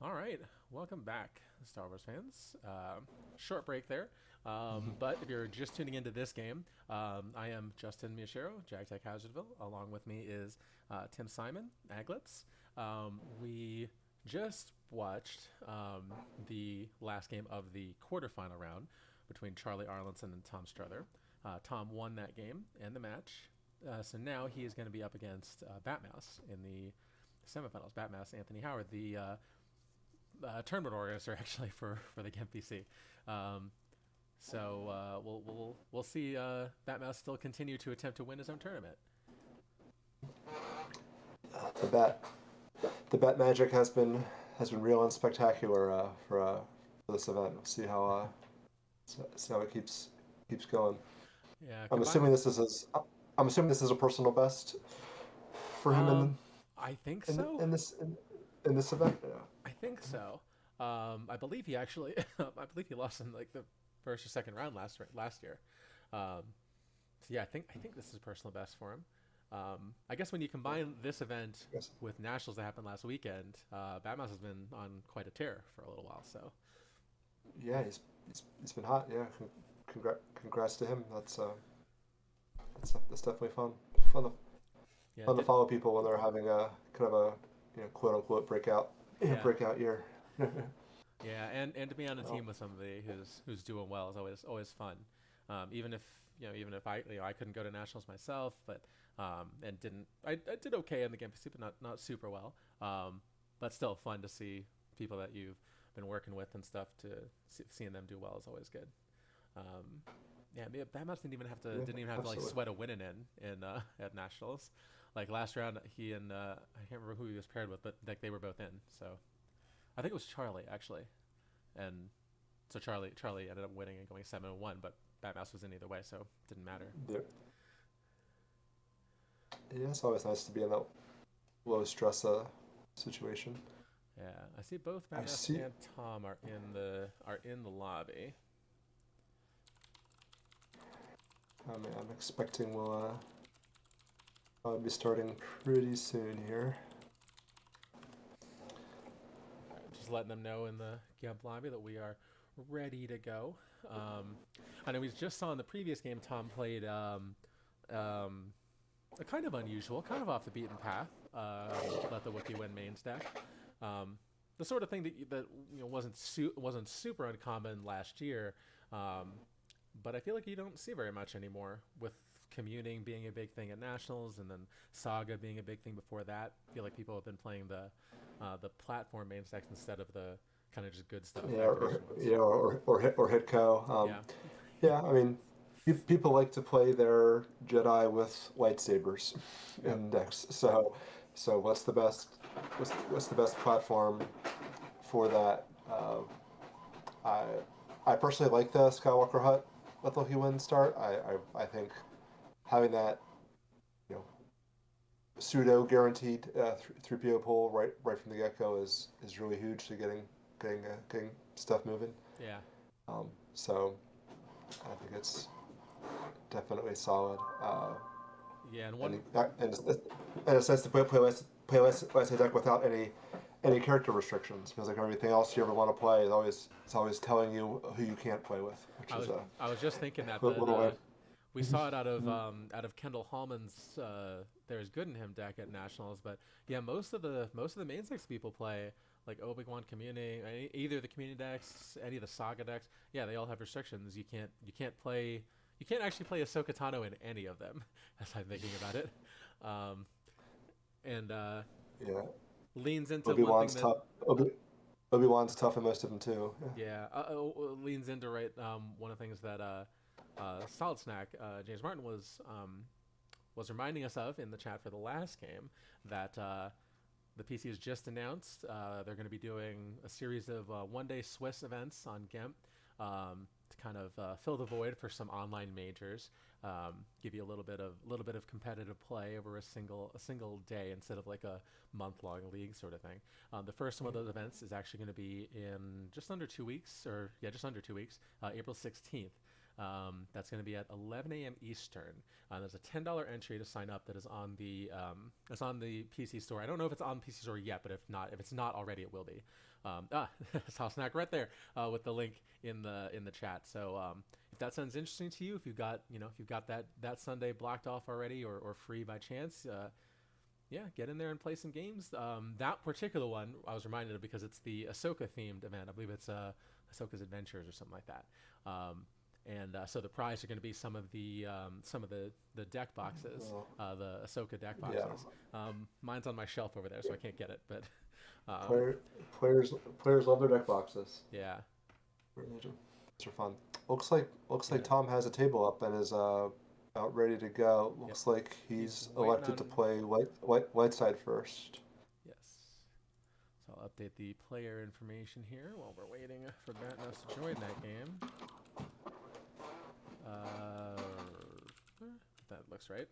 All right, welcome back, Star Wars fans. Short break there, but if you're just tuning into this game, I am Justin Miyashiro, JagTech Hazardville. Along with me is Tim Simon, Aglitz. We just watched the last game of the quarterfinal round between Charlie Arlinson and Tom Strother. Tom won that game and the match, so now he is going to be up against batmouse in the semifinals. Batmouse Anthony Howard, the tournament organizer actually for the GEMPC. We'll see batmouse still continue to attempt to win his own tournament. The bat the bat magic has been real and spectacular for this event. We'll see how it keeps going. Yeah, I'm combined. assuming this is his, I'm assuming this is a personal best for him Um, I think so. in this event. Yeah. I think so. I believe he actually, I believe he lost in like the first or second round last year. Um, so yeah, I think this is personal best for him. I guess when you combine this event Yes. with nationals that happened last weekend, Batmouse has been on quite a tear for a little while. So Yeah, he's been hot. Yeah, congrats to him. That's definitely fun. Fun to, yeah, fun to follow people when they're having a kind of a quote unquote breakout yeah, breakout year. yeah, and to be on a Oh, team with somebody who's doing well is always fun. Even if even if I couldn't go to nationals myself, but and didn't I did okay in the game, but not super well. But still fun to see people that you've been working with and stuff seeing them do well is always good. Um, yeah, Batman yeah, didn't even have to like absolutely. sweat a winning in at nationals. Like last round, he and I can't remember who he was paired with, but like they were both in. So I think it was Charlie actually, and so Charlie ended up winning and going 7-1, but Batmouse was in either way, so it didn't matter. Yeah, yeah, it's always nice to be in that low stress situation. Yeah, I see both I Batmouse see. and Tom are in the lobby. I'm expecting I'll be starting pretty soon here. All right, just letting them know in the Gimp lobby that we are ready to go. Um, I know we just saw in the previous game Tom played um, a kind of unusual, kind of off the beaten path. Let the Wookiee win main stack. Um, the sort of thing that wasn't super uncommon last year, um, but I feel like you don't see very much anymore with communing being a big thing at nationals and then Saga being a big thing before that. I feel like people have been playing the platform main stacks instead of the kind of just good stuff Yeah, Activision was. or Hitco. Yeah, Yeah, I mean, people like to play their Jedi with lightsabers yep. in decks. So what's the best platform for that? I I personally like the Skywalker Hut with Loki Win start. I think having that you know pseudo guaranteed 3PO pull right from the get go is really huge to getting stuff moving. Yeah, So I think it's definitely solid. yeah, and And one. in a sense, to play less deck without any character restrictions, because like everything else you ever want to play is always it's always telling you who you can't play with, which I is was I was just thinking that a little way. we saw it out of Kendall Hallman's There's Good in Him deck at nationals, but yeah, most of the main six people play like Obi-Wan Community, either the community decks, any of the Saga decks. Yeah, they all have restrictions. You can't actually play Ahsoka Tano in any of them, as I'm thinking about it. Um, and Yeah, leans into Obi one thing Wan's that tough. Obi Wan's tough in most of them too. Yeah. yeah, leans into right. One of the things that Solid Snack James Martin was reminding us of in the chat for the last game that the PC has just announced they're going to be doing a series of one-day Swiss events on GEMP to kind of fill the void for some online majors, give you a little bit of competitive play over a single day instead of like a month-long league sort of thing. The first one of those events is actually going to be in just under 2 weeks, or yeah, just under 2 weeks, April 16th. That's going to be at 11 a.m. Eastern. There's a $10 entry to sign up that is on it's on the PC store. I don't know if it's on the PC store yet, but if it's not already, it will be. Saw Snack right there with the link in the chat. So if that sounds interesting to you, if you've got that Sunday blocked off already or free by chance, yeah, get in there and play some games. That particular one I was reminded of because it's the Ahsoka themed event. I believe it's Ahsoka's Adventures or something like that. So the prize are going to be some of the deck boxes, the Ahsoka deck boxes. Yeah. Mine's on my shelf over there, so I can't get it. But players love their deck boxes. yeah, Those are fun. Looks like yeah. Tom has a table up and is about ready to go. Looks Yep. like he's waiting elected to on. play white side first. Yes. So I'll update the player information here while we're waiting for batmouse to join that game. That looks right.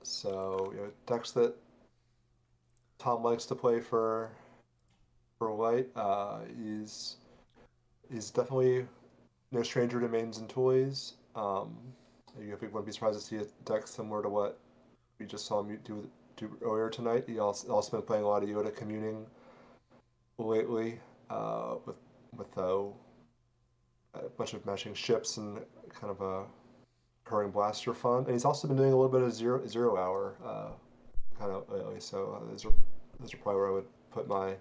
So decks that Tom likes to play for white. He's definitely no stranger to mains and toys. I think wouldn't be surprised to see a deck similar to what we just saw him do earlier tonight. He also been playing a lot of Yoda communing lately, with a bunch of matching ships and kind of a recurring blaster fun. And he's also been doing a little bit of zero hour kind of lately. So those are probably where I would put my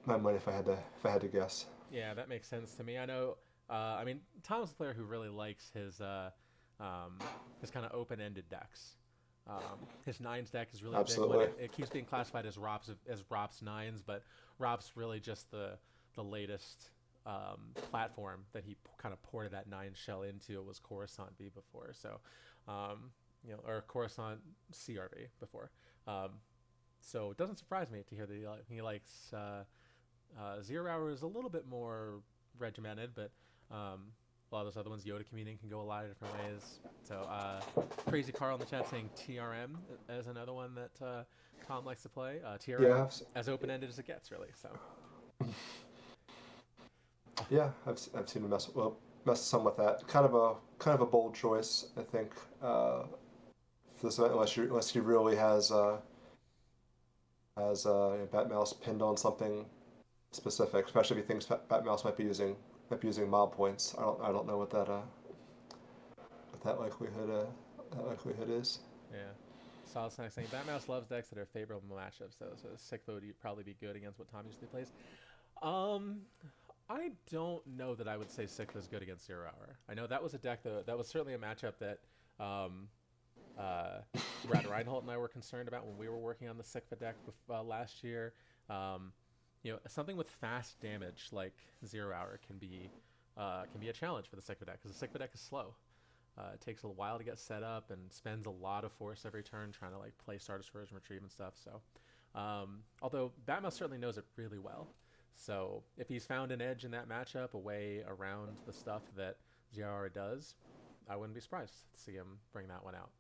money if I had to guess. Yeah, that makes sense to me. I know. I mean, Tom's a player who really likes his kind of open-ended decks. His nines deck is really a big one. Absolutely. It keeps being classified as ROPS nines, but ROPS really just the latest platform that he kind of ported that nine shell into. It was Coruscant V before, so or Coruscant CRV before. So it doesn't surprise me to hear that he likes 0 hour is a little bit more regimented, but a lot of those other ones, Yoda commuting, can go a lot of different ways. So Crazy Carl in the chat saying TRM as another one that Tom likes to play. TRM Yeah, as open-ended as it gets, really. So yeah, I've seen him mess some with that. Kind of a bold choice, I think. For this event, unless he really has Batmouse pinned on something specific, especially if he thinks Batmouse might be using mob points. I don't know what that likelihood is. yeah. Solid Snack saying Batmouse loves decks that are favorable matchups, though. So sick would probably be good against what Tom usually plays. I don't know that I would say Sick was good against 0 hour. I know that was a deck that was certainly a matchup that Brad Reinhold and I were concerned about when we were working on the Sikva deck last year. Something with fast damage like 0 hour can be a challenge for the Sikva deck because the Sikva deck is slow. It takes a while to get set up and spends a lot of force every turn trying to play Star Destroyers and retrieve and stuff. So, although Batmouse certainly knows it really well. So if he's found an edge in that matchup, a way around the stuff that ZR does, I wouldn't be surprised to see him bring that one out.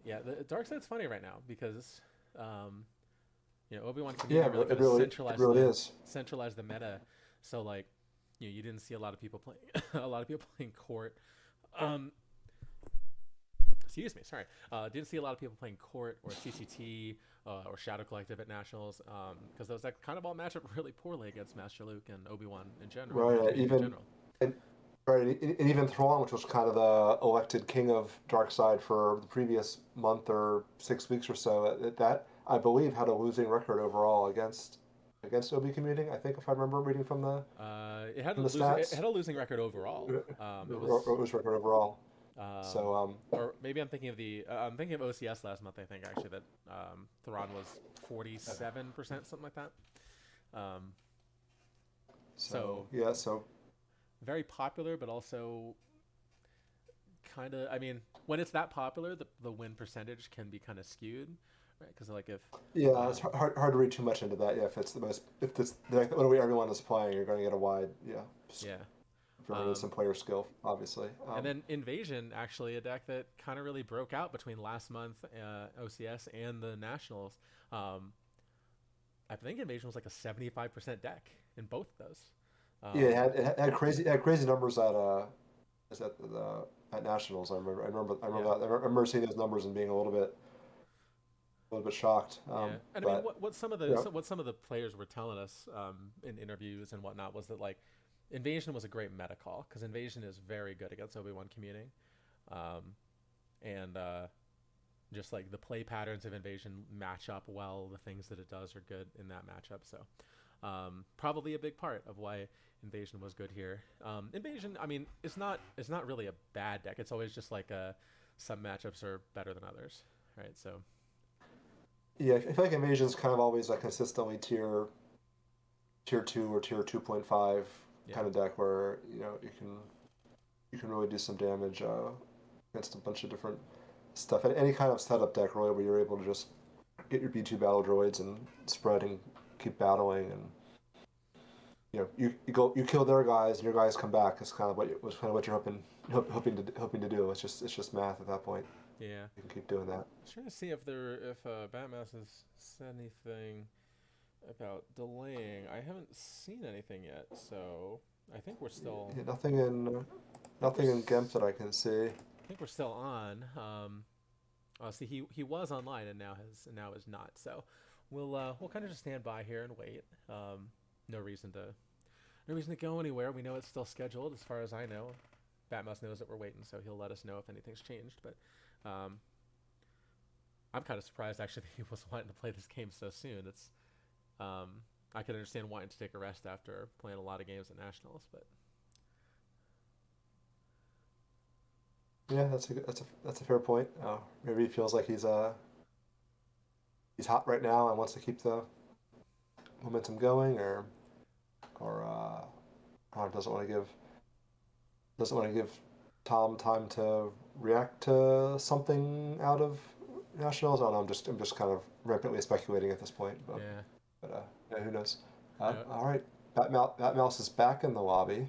The dark side's funny right now because Obi-Wan can really kind of centralize the meta. So you didn't see a lot of people playing court. Excuse me, sorry. Didn't see a lot of people playing court or CCT or Shadow Collective at Nationals because those kind of all match up really poorly against Master Luke and Obi-Wan in general. Right, and even Thrawn, which was kind of the elected king of Darkseid for the previous month or 6 weeks or so, that I believe had a losing record overall against Obi commuting. I think if I remember reading from the it had a losing record overall. It was record overall. Or maybe I'm thinking of OCS last month. I think actually that Thrawn was 47%, something like that. So very popular, but also kind of. I mean, when it's that popular, the win percentage can be kind of skewed, right? Because it's hard to read too much into that. Yeah, if it's the deck that literally everyone is playing, you're going to get a wide. Yeah. Very good, some player skill, obviously. And then Invasion, actually, a deck that kind of really broke out between last month OCS and the Nationals. I think Invasion was like a 75% deck in both of those. Yeah, Um, it had crazy numbers at Nationals. I yeah, remember that. I remember seeing those numbers and being a little bit shocked. yeah. And I mean, But what some of you the know, what some of the players were telling us in interviews and whatnot was that like Invasion was a great meta call because Invasion is very good against Obi-Wan commuting, um, and just like the play patterns of Invasion match up well. The things that it does are good in that matchup. So probably a big part of why Invasion was good here. Invasion, I mean, it's not really a bad deck. It's always just like some matchups are better than others, right? So yeah, I feel like Invasion's kind of always like consistently tier 2 or tier 2.5 yeah, kind of deck where you can really do some damage against a bunch of different stuff. And any kind of setup deck really where you're able to just get your B2 battle droids and spread and keep battling and you kill their guys and your guys come back. It's kind of what you're hoping to do. It's just math at that point. yeah. You can keep doing that. I was trying to see if Batmouse has said anything about delaying. I haven't seen anything yet, so I think we're still. Yeah, I think we're. nothing in GEMP that I can see. I think we're still on. See, he was online and now is not. So we'll kind of just stand by here and wait. No reason to go anywhere. We know it's still scheduled, as far as I know. Batmouse knows that we're waiting, so he'll let us know if anything's changed. But I'm kind of surprised actually that he was wanting to play this game so soon. I can understand wanting to take a rest after playing a lot of games at Nationals, but Yeah, that's a fair point. Maybe he feels like he's hot right now and wants to keep the momentum going, or doesn't want to give Tom time to react to something out of Nationals. I don't know. I'm just kind of rampantly speculating at this point, yeah. yeah, who knows? No, All right, Batmouse is back in the lobby.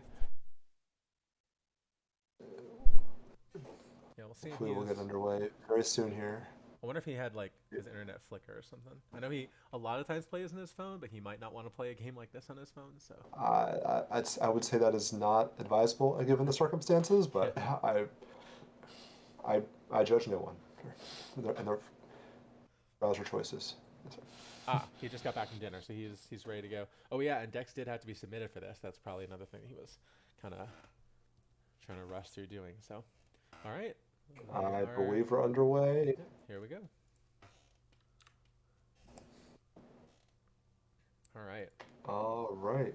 yeah, we'll see if Hopefully, he we'll get is. underway very soon here. I wonder if he had like his internet flicker or something. I know he a lot of times plays on his phone, but he might not want to play a game like this on his phone. So I would say that is not advisable given the circumstances, yeah. but I, I judge no one and their browser choices. He just got back from dinner, so he's ready to go. Oh yeah, and Dex did have to be submitted for this. That's probably another thing he was kind of trying to rush through doing. So, all right, they I are. believe we're underway. Yeah, here we go. All right. All right,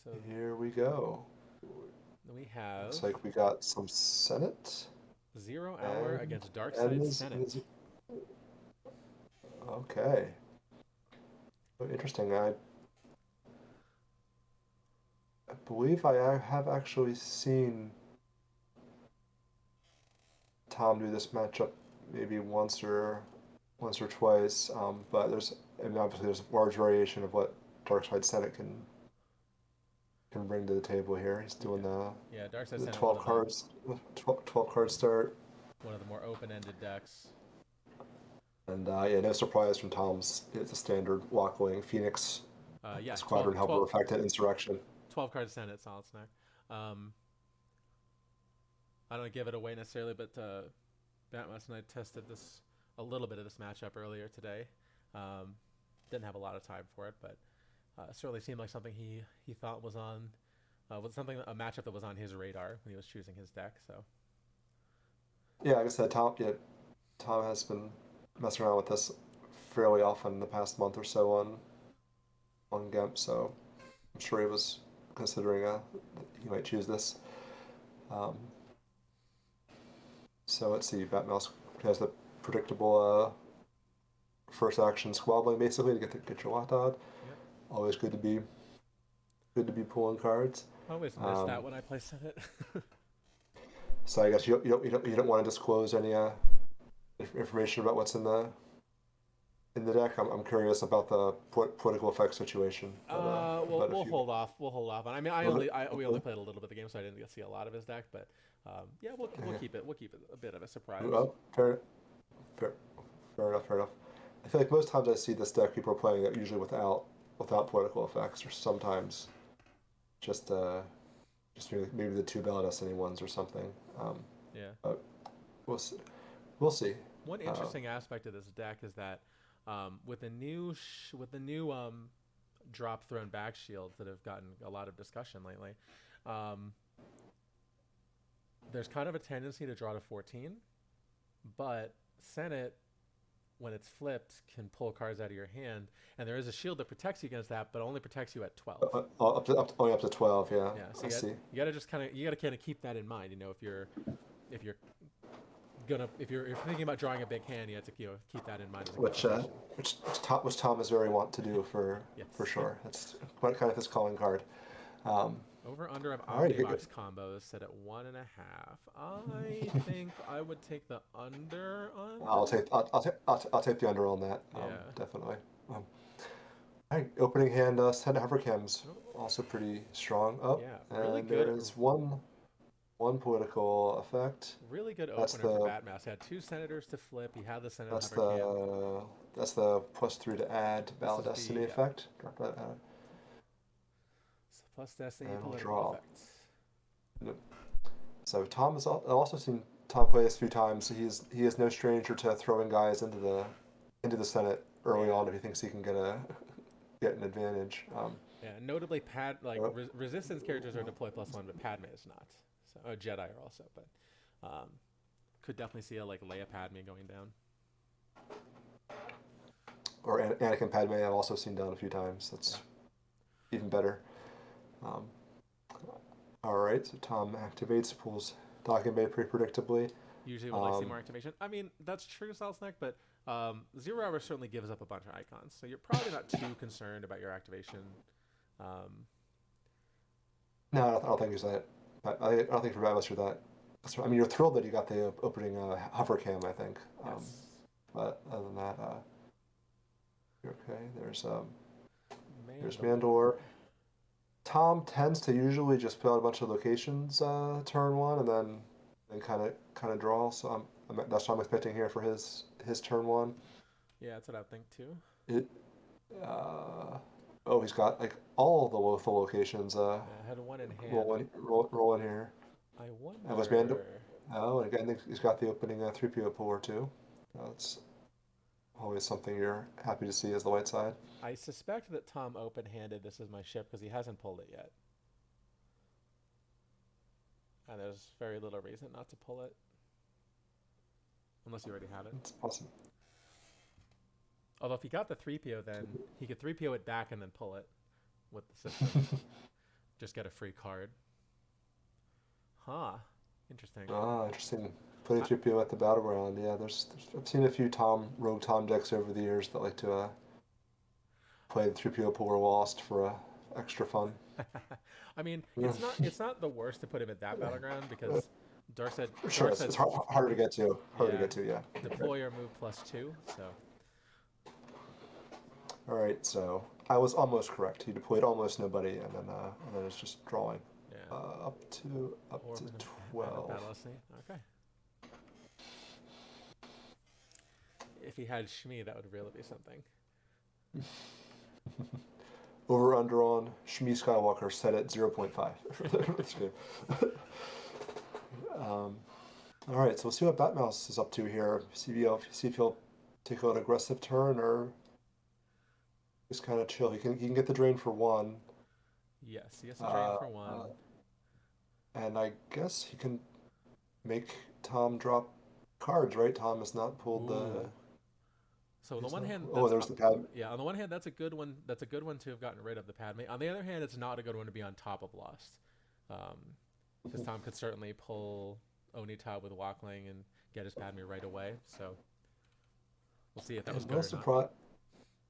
So here we go. we have Looks like we got some Senate 0 hour and against and Darkside this Senate. okay. Interesting. I believe I have actually seen Tom do this matchup maybe once or twice. But I mean, obviously there's large variation of what Darkside Senate can bring to the table here. He's doing Yeah, yeah. Darkside the Senate, 12 cards, 12 card start, one of the more open-ended decks. and yeah, no surprise from Tom's. It's a standard Walkwing Phoenix Yeah, Squadron Helper effect at Insurrection. 12 card Senate Solid Snare. I don't give it away necessarily, but Batmouse and I tested a little bit of this matchup earlier today. Didn't have a lot of time for it, but it certainly seemed like something he thought was a matchup that was on his radar when he was choosing his deck. So Yeah, like I said, Tom has been messing around with this fairly often in the past month or so on GEMP, so I'm sure he was considering he might choose this. Um, so let's see, Batmouse has the predictable first action squabbling basically to get your lot out. yep. Always good to be pulling cards. I always miss that Um, when I play Senate. so I guess you don't want to disclose any information about what's in the deck. I'm curious about the political effect situation. we'll hold off. We'll hold off. I mean, we only played a little bit of the game, so I didn't get to see a lot of his deck. But yeah, we'll keep it. We'll keep it a bit of a surprise. Well, fair enough. Fair enough. I feel like most times I see this deck, people are playing it usually without political effects, or sometimes just maybe the two Ballad Destiny ones or something. Yeah. But we'll see. We'll see. One interesting aspect of this deck is that with the new drop thrown back shields that have gotten a lot of discussion lately, there's kind of a tendency to draw to 14, but Senate, when it's flipped, can pull cards out of your hand, and there is a shield that protects you against that, but only protects you at 12. Only up to 12, yeah. Yeah, so you gotta just kind of keep that in mind. If you're thinking about drawing a big hand, you have to keep that in mind. Which Tom is very want to do for sure. That's kind of his calling card. Over under of Omnibox combos set at 1.5. I think I would take the under on. I'll take the under on that. Definitely. All right, opening hand, Senate Hovercams, also pretty strong. Really and good. There is one political effect. Really good opener for Batmouse. He had 2 senators to flip. He had the Senate Hovercam. That's the +3 to add Ballad Destiny effect. Drop that out. Plus Destiny and political draw. effects. Yep. So I've also seen Tom play this a few times. He is no stranger to throwing guys into the Senate early on if he thinks he can get an advantage. Notably, resistance characters are deploy +1, but Padme is not. So Jedi are also, but could definitely see a Leia Padme going down. Or Anakin Padme I've also seen down a few times. That's even better. All right, so Tom activates, pulls Docking Bay pretty predictably. Usually would like to see more activation. I mean, that's true, Salsneck, but 0 Hour certainly gives up a bunch of icons, so you're probably not too concerned about your activation. No, I don't think he's that. I don't think for Batmouse you're that. I mean, you're thrilled that you got the opening Hovercam, I think. Yes. But other than that, you're okay. There's Mandor. Tom tends to usually just put out a bunch of locations turn 1 and then kind of draw. So that's what I'm expecting here for his turn 1. Yeah, that's what I think too. He's got all the lethal locations. I had 1 in hand. Roll in here. I wonder. And was Mandor. Oh, and again, he's got the opening 3PO puller too. That's always something you're happy to see as the white side. I suspect that Tom open-handed this is my ship because he hasn't pulled it yet. And there's very little reason not to pull it. Unless you already have it. It's awesome. Although if he got the 3PO, then he could 3PO it back and then pull it with the system. Just get a free card. Huh. Interesting. Interesting. Play 3PO at the battleground. Yeah, I've seen a few Rogue Tom decks over the years that like to play the 3PO puller Lost for extra fun. I mean, it's not the worst to put him at that battleground because Dorset. Sure, it's harder to get to. Yeah. Deploy or move +2. So. All right, so I was almost correct. He deployed almost nobody, and then it's just drawing. Yeah. Up to 12. Okay. If he had Shmi, that would really be something. Over under on Shmi Skywalker set at 0.5. All right, so we'll see what Batmouse is up to here. See if he'll take an aggressive turn or just kind of chill. He can get the drain for 1. Yes, he gets the drain for 1. And I guess he can make Tom drop cards, right? Tom has not pulled the. So on the one hand, there's the Padme. Yeah, on the one hand, that's a good one. That's a good one to have gotten rid of the Padme. On the other hand, it's not a good one to be on top of Lost, because Tom could certainly pull Onita with Walkling and get his Padme right away. So we'll see if that was good or not.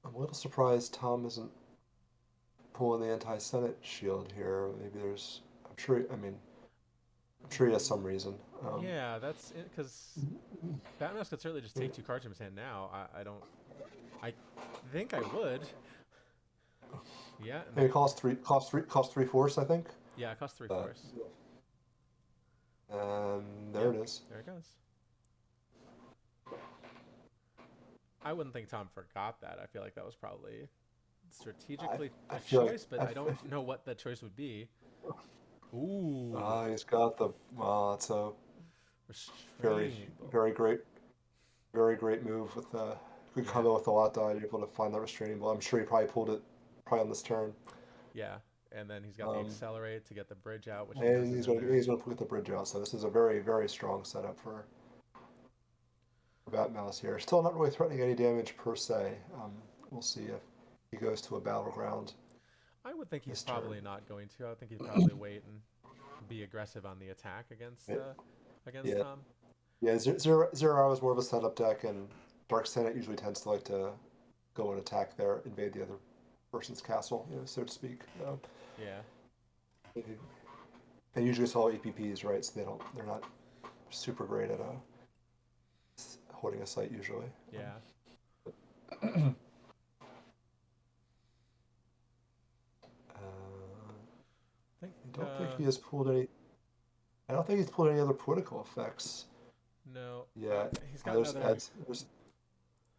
I'm a little surprised Tom isn't pulling the anti-Senate shield here. Maybe there's. I'm sure he has some reason. Yeah, that's it, because Batmouse could certainly just take 2 cards from his hand now. I think I would. Yeah, and Maybe cost three force, I think. yeah, it costs 3 Uh, force. and there Yep, it is. there it goes. I wouldn't think Tom forgot that. I feel like that was probably strategically I a feel like choice, but I don't know what that choice would be. Ooh, he's got the it's a very restrained bolt. very great move with the good Yeah, combo with the lot die, able to find that restraining blow. I'm sure he probably pulled it probably on this turn. yeah, and then he's got the Um, accelerate to get the bridge out, which he knows and is in there. he's gonna put the bridge out. So this is a very strong setup for Batmouse here. Still not really threatening any damage per se. We'll see if he goes to a battleground I would think he's this turn. probably not going to. I would think he'd probably wait and be aggressive on the attack against Yeah, Tom. yeah. Zero Hour is more of a setup deck, and Dark Senate usually tends to like to go and attack there, invade the other person's castle, so to speak. Yeah, And usually it's all APPs, right? So they're not super great at holding a site usually. yeah. I think I don't think he has pulled any. I don't think he's pulled any other political effects. no. Yeah, He's got there's another.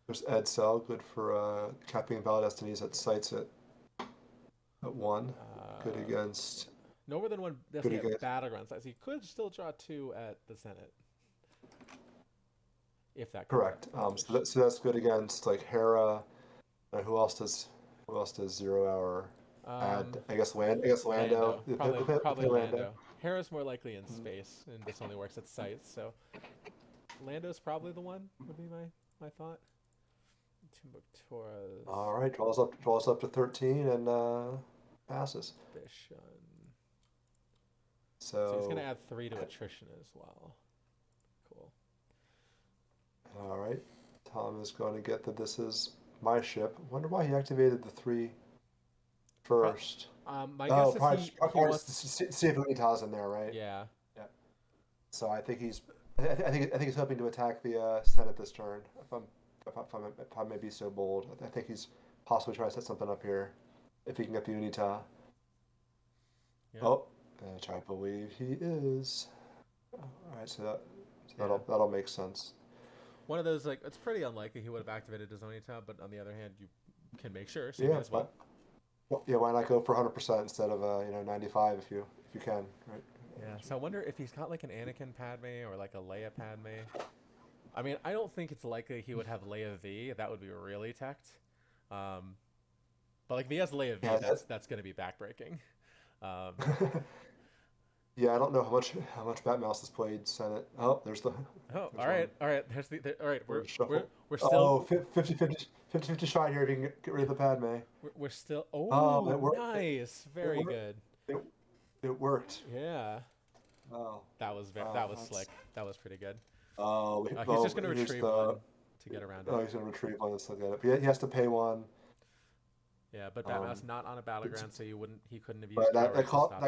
there's Ed Cell, good for capping valid destinies at sites at one. Good Uh, against. no more than one Good destiny at against. battleground size. He could still draw 2 at the Senate if that comes out Correct. to push. So that's good against like Hera. Who else does 0 hour? Um, I guess Lando. Lando, They probably play Lando. Lando. Hera's more likely in Mm. space, and this only works at sites. So Lando's probably the one. Would be my thought. Timbukturas, All right, draws up to 13 and passes. Bishon. So he's gonna So, add 3 to attrition as well. Cool. all right, Tom is going to get that this is my ship. Wonder why he activated the three Pro- first. my Oh, guess is he probably wants. to see if Utah's in there, right? Yeah. Yeah. So I think I think he's hoping to attack the Senate this turn. If I may be so bold, I think he's possibly trying to set something up here. If he can get the Unita. Yep. Oh, which I believe he is. All right, so Yeah. that'll make sense. One of those like it's pretty unlikely he would have activated his Onita, but on the other hand, you can make sure, so you may Yeah, as well. yeah. Why not go for 100% instead of 95 if you can, right? Yeah. So I wonder if he's got like an Anakin Padme or like a Leia Padme. I mean, I don't think it's likely he would have Leia V. That would be really teched. Um, but like if he has Leia V, Yeah, that's going to be backbreaking. Um, yeah. I don't know how much Batmouse has played Senate. Oh, oh, there's one. all right. All right. We're shuffle. We're still Oh, 50 shot here if you can get rid of the Padme. we're still. Oh, Oh, it worked. nice. It Very worked. good. It, it worked. Yeah. Oh, That was that's. slick. That was pretty good. Oh, He's just going to here's retrieve the. one to get around Oh, it. he's gonna retrieve one. Let's look at it. But he has to pay one. Yeah, but Um, Batman's not on a it's, battleground, so he couldn't have used but cowards to stop that.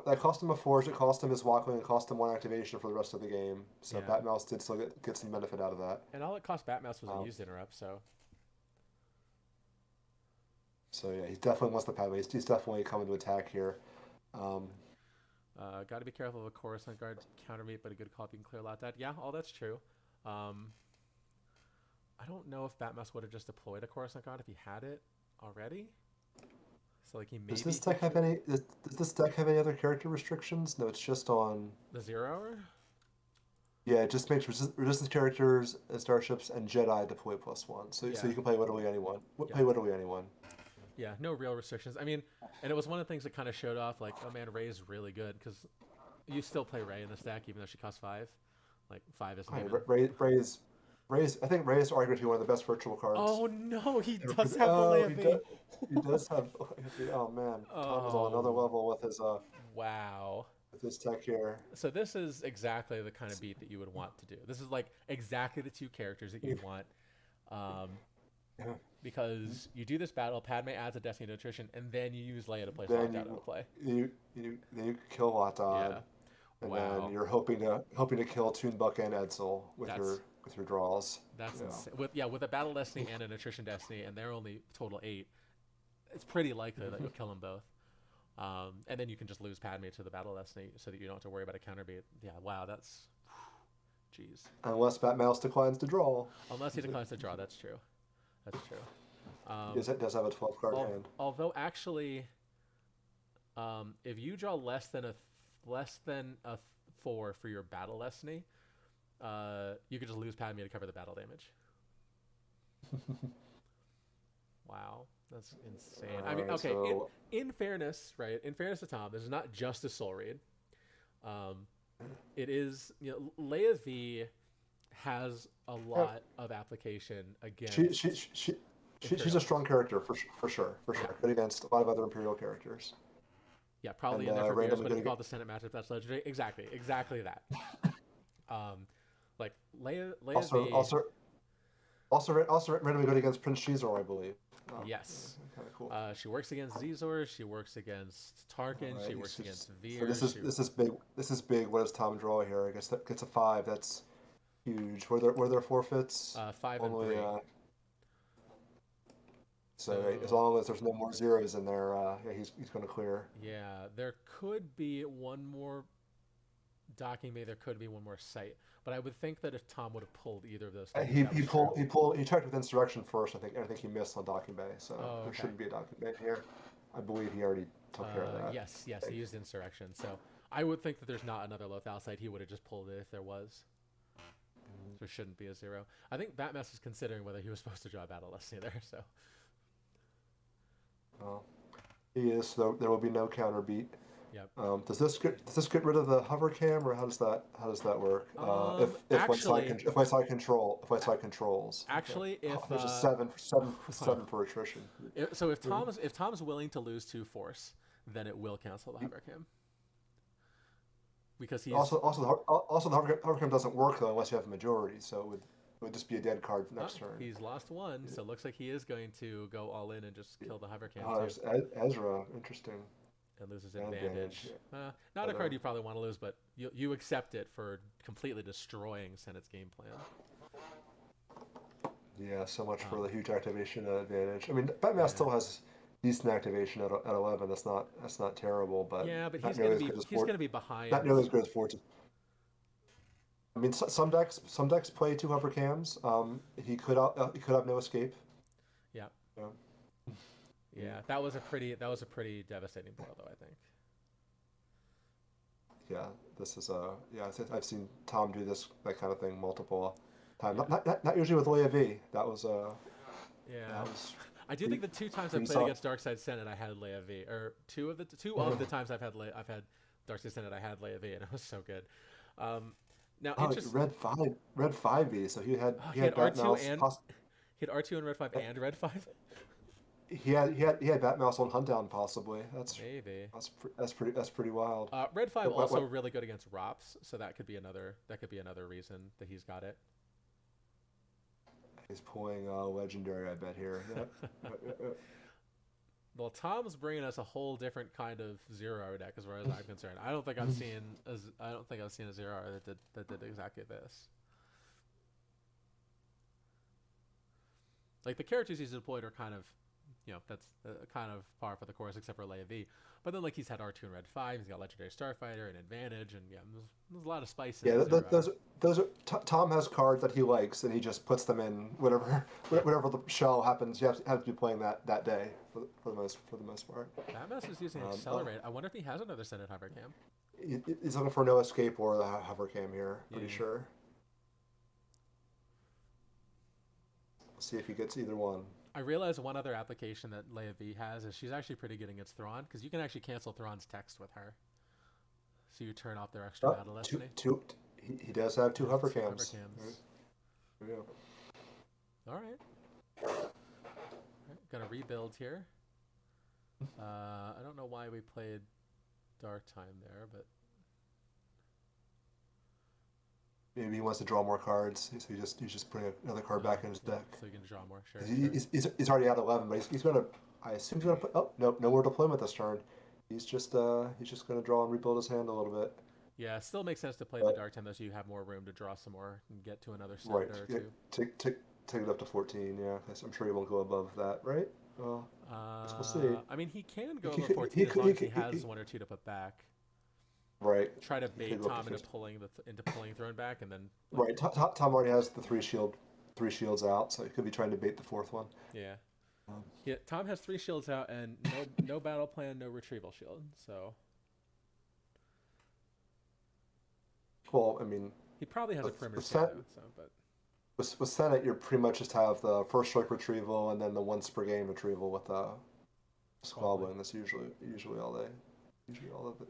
that cost him a forge. It cost him his walkaway. It cost him one activation for the rest of the game. So Yeah, Batmouse did still get some benefit out of that. and all it cost Batmouse was a Um, used interrupt. So so yeah, he definitely wants the Padme. He's definitely coming to attack here. Um, got to be careful of a Coruscant guard counter meet, but a good call if you can clear a lot that. Yeah, all that's true. Um, I don't know if Batmouse would have just deployed a Coruscant guard if he had it already. So like he does maybe this deck have should any? Does this deck have any other character restrictions? No, it's just on. the 0 hour. Yeah, it just makes resistance characters and starships and Jedi deploy +1. So Yeah, you can play literally anyone. yeah, Play literally anyone. yeah. No real restrictions. I mean, and it was one of the things that kind of showed off. Like, oh man, Rey's really good because you still play Rey in this deck even though she costs 5. Like 5 isn't I mean, even. Ray's. I think Ray is arguably one of the best virtual cards. Oh no, he Ever does have the Oh, Leia V. he does have. Oh man, Tom is on another Oh level wow. with his tech here. So this is exactly the kind of beat that you would want to do. This is like exactly the 2 characters that you'd want. Um, Yeah. because you do this battle, Padme adds a Destiny to attrition, and then you use Leia to place Then locked out into play. then you kill Yeah. Watad, and then Wow. you're hoping to kill Toonbuck and Edsel That's with your draws. that's Yeah. insane. With a battle destiny and an attrition destiny, and they're only total 8. it's pretty likely that you'll kill them both. And then you can just lose Padme to the Battle Destiny so that you don't have to worry about a counterbeat. Yeah, wow, that's... Jeez. Unless batmouse declines to draw. Unless he declines to draw, that's true. That's true. It does have a 12-card hand. Although, actually, if you draw less than a 4 for your Battle Destiny, you could just lose Padme to cover the battle damage. Wow, that's insane. I mean, okay, so... in fairness, right? In fairness to Tom, this is not just a soul read. It is, Leia V has a lot of application against. She's a strong character for sure. Good against a lot of other Imperial characters. Yeah, probably in there for years, but it's called the Senate matchup. That's legendary. Exactly that. Like Leia V. Also randomly good against Prince Shizor, I believe. Yes. Kind of cool. She works against Zizor. She works against Tarkin. Right, she works against Veer. So this is big. This is big. What does Tom draw here? I guess that gets a 5. That's huge. Were there forfeits? 5 and 3. So right, as long as there's no more zeros in there, he's going to clear. Yeah, there could be one more docking bay. There could be one more site, but I would think that if Tom would have pulled either of those things, he checked with insurrection first. I think he missed on docking bay, so there shouldn't be a docking bay here. I believe he already took care of that. Yes, he used insurrection. So I would think that there's not another Lothal site. He would have just pulled it if there was. There shouldn't be a 0. I think Batmouth is considering whether he was supposed to draw a Battle Destiny there. So. Well, he is. So there will be no counter beat. Yep. Does this get rid of the hover cam, or how does that work? If my side controls. Actually, if there's a 7 for attrition. So if Tom's willing to lose 2 force, then it will cancel the hover cam. Because he's also the hover cam doesn't work though unless you have a majority, so it would just be a dead card next turn. He's lost 1, so it looks like he is going to go all in and just kill the hover cam. There's Ezra, interesting. And loses advantage. Not a card you probably want to lose, but you accept it for completely destroying Senate's game plan. Yeah, so much for the huge activation advantage. I mean, Batman still has decent activation at 11. That's not terrible, but yeah, but he's going to be behind. Not nearly as good as 14. I mean, some decks play 2 hover cams. He could have no escape. Yeah. Yeah, that was a pretty devastating blow, though, I think. Yeah, this is I've seen Tom do that kind of thing multiple times. Yeah. Not usually with Leia V. That was I do think the 2 times I played against Darkside Senate, I had Leia V, or two of the times I've had Darkside Senate, I had Leia V, and it was so good. Now Red 5V, so he had R2 he had R2 and Red 5 and Red 5. He had Batmouse on Huntdown possibly. That's pretty wild. Red 5 also really good against ROPS, so that could be another reason that he's got it. He's pulling legendary, I bet here. Yeah. Well, Tom's bringing us a whole different kind of 0-hour deck as far as I'm concerned. I don't think I've seen a 0-hour that did exactly this. Like the characters he's deployed are kind of, that's kind of par for the course, except for Leia V. But then, like, he's had R2 and Red 5. He's got Legendary Starfighter and Advantage, and there's a lot of spice. Those are Tom has cards that he likes, and he just puts them in whatever the shell happens. You have to be playing that day for the most part. Batmouse is using Accelerate. I wonder if he has another Senate hover cam. He's looking for no escape or the hover cam here. Pretty sure. Let's see if he gets either one. I realize one other application that Leia V has is she's actually pretty good against Thrawn, because you can actually cancel Thrawn's text with her. So you turn off their extra battle destiny. He does have 2 hover cams. Right. Yeah. All right. Gonna rebuild here. I don't know why we played Dark Time there, but maybe he wants to draw more cards, so he's just putting another card back in his deck. So he can draw more, sure. He's already at 11, but he's gonna. I assume he's gonna put. Oh no more deployment this turn. He's just gonna draw and rebuild his hand a little bit. Yeah, it still makes sense to play the Dark Time though, so you have more room to draw some more and get to another set or two. Take it up to 14. Yeah, I'm sure he won't go above that, right? We'll see. I mean, he can go He over could, 14 as long as he he- has one or two to put back. right. Try to He could bait go up to Tom into 15. pulling throne back, and then like Right. Tom already has the three shields out, so he could be trying to bait the fourth one. yeah. Um, Yeah, Tom has 3 shields out and no battle plan, no retrieval shield. So well, I mean, he probably has a perimeter with scan though. So, but with Senate, you pretty much just have the first strike retrieval and then the once per game retrieval with squabbling. squabbling. That's usually all of it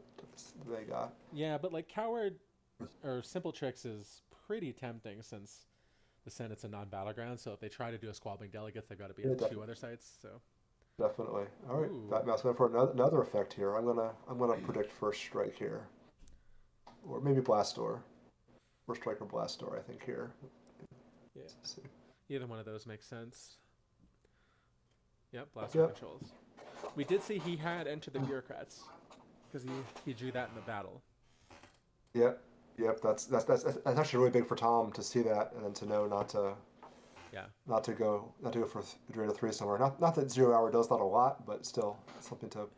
they got. Yeah, but like coward or simple tricks is pretty tempting since the Senate's a non-battleground. So if they try to do a squabbling delegates, they've got to be Yeah, on two other sites. So definitely. All right, ooh, Batmouse going for another effect here. I'm gonna predict first strike here, or maybe blast door, first strike or blast door. I think here. yeah, Let's see. either one of those makes sense. Yep, blaster Yep. controls. We did see he had entered the bureaucrats because he drew that in the battle. Yep. Yep. That's actually really big for Tom to see that and then to know Yeah, not to go for Adrena 3 somewhere. Not that 0 hour does that a lot, but still something to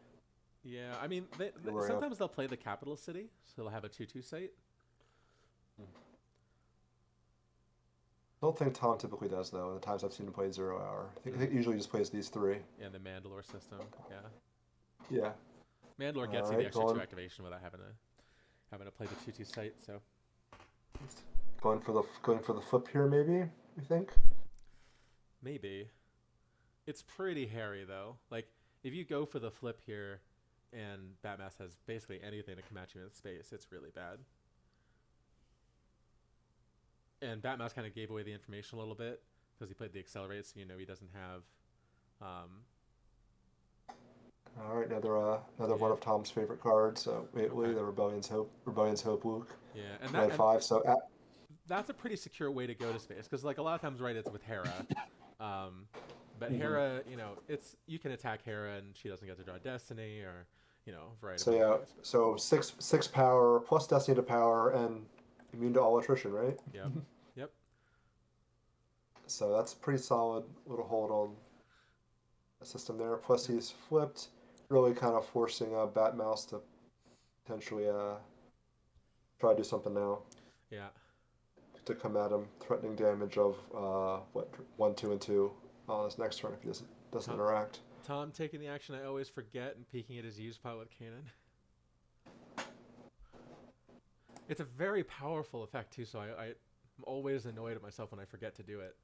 yeah. I mean, be wary of. sometimes they'll play the capital city, so they'll have a 2-2 site. Don't think Tom typically does though. The times I've seen him play 0 hour, I Mm. think he usually just plays these three. Yeah, the Mandalore system. Yeah, Yeah. Mandalore All gets you the right, extra 2 activation without having to play the 2-2 site. So going for the flip here, maybe you think? maybe it's pretty hairy though. Like if you go for the flip here, and Batmass has basically anything to come at you in space, it's really bad. And Batmouse kind of gave away the information a little bit because he played the accelerate, so he doesn't have. All right, another Yeah. one of Tom's favorite cards. So Okay. Waitley, the Rebellion's Hope, Luke, Yeah, and red five. So that's a pretty secure way to go to space because like a lot of times, right, it's with Hera. Um, but mhm. Hera, it's you can attack Hera and she doesn't get to draw Destiny or a variety So of other yeah, things. But so six power plus Destiny to power and immune to all attrition, right? yep, yep, So that's pretty solid little hold on the system there. Plus yep. he's flipped, really kind of forcing Batmouse to potentially try to do something now Yeah. to come at him, threatening damage of what 1, 2, and 2 on his next turn if he doesn't Tom, interact. Tom taking the action I always forget and peeking at his use pot with Kanan. It's a very powerful effect too, so I'm always annoyed at myself when I forget to do it.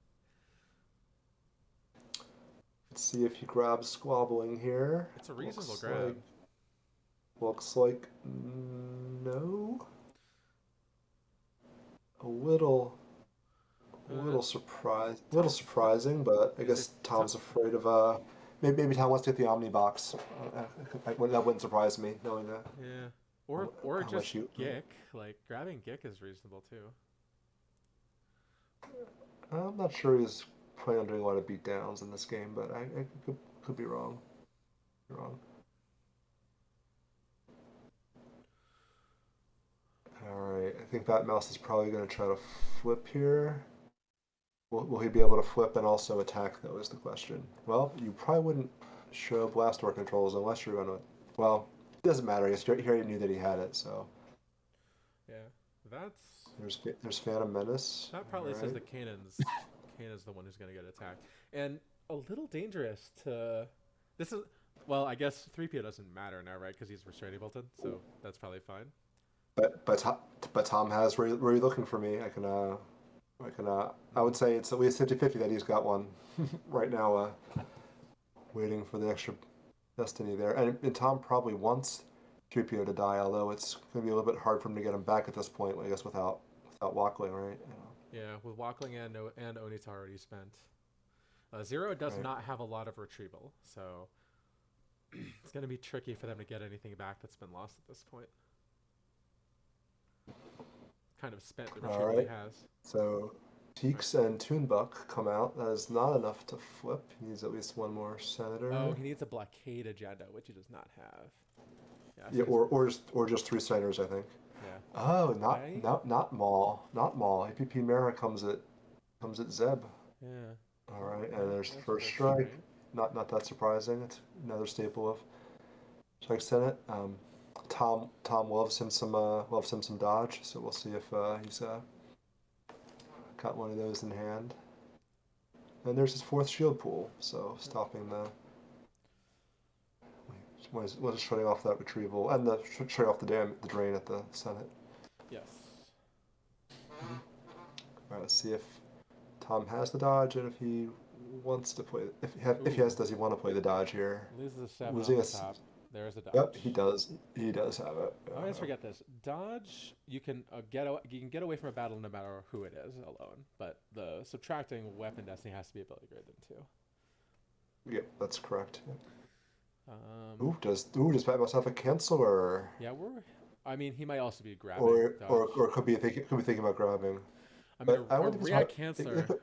Let's see if he grabs squabbling here. It's a reasonable Looks grab. like looks like no. A little surprising, but I Is it guess Tom's afraid of maybe Tom wants to get the Omni box. That wouldn't surprise me knowing that Yeah. Or how much just you. Gick. Like grabbing Gick is reasonable too. I'm not sure he's planning on doing a lot of beatdowns in this game, but I could be wrong. Wrong. All right, I think that mouse is probably going to try to flip here. Will he be able to flip and also attack, though, is the question. Well, you probably wouldn't show blast door controls unless you're going to. Well, it doesn't matter. He already knew that he had it, so. Yeah. That's There's Phantom Menace. that All probably says right. that Kanan's the one who's gonna get attacked. And a little dangerous to this is well, I guess 3PO doesn't matter now, right? Because he's restraining bolted, so that's probably fine. But Tom has where you looking for me. I would say it's at least 50-50 that he's got one right now, waiting for the extra destiny there. And Tom probably wants 3PO to die, although it's going to be a little bit hard for him to get him back at this point, I guess, without Walkling, right? Yeah, with Walkling and Onita already spent. Zero does Right. not have a lot of retrieval, so it's gonna be tricky for them to get anything back that's been lost at this point. Kind of spent the All retrieval he right. has. So Right. Teeks and Toonbuck come out. That is not enough to flip. He needs at least one more Oh, Senator. he needs a blockade agenda, which he does not have. Yeah, so Yeah, he's or just three Senators, I think. yeah. Oh, I not Maul, not Maul. APP Mara comes at Zeb. yeah. All right, and That, there's that's first first strike. strike. not that surprising. It's another staple of Strike Senate. Tom loves him some dodge, so we'll see if he's got one of those in hand. And there's his fourth shield pool, so stopping the was shutting off that retrieval and shutting off the drain at the Senate. Yes. All right, let's see if Tom has the dodge and if he wants to play. If he has, does he want to play the dodge here? Loses a 7 Losing off the top. There's a dodge. Yep, he does. He does have it. I always forget this. Dodge, you can get away from a battle no matter who it is alone, but the subtracting weapon destiny has to be ability grade then too. Yep, that's correct. Does batmouse have a canceler? Yeah, I mean, he might also be grabbing. Or could be thinking about grabbing. I mean, a React canceler.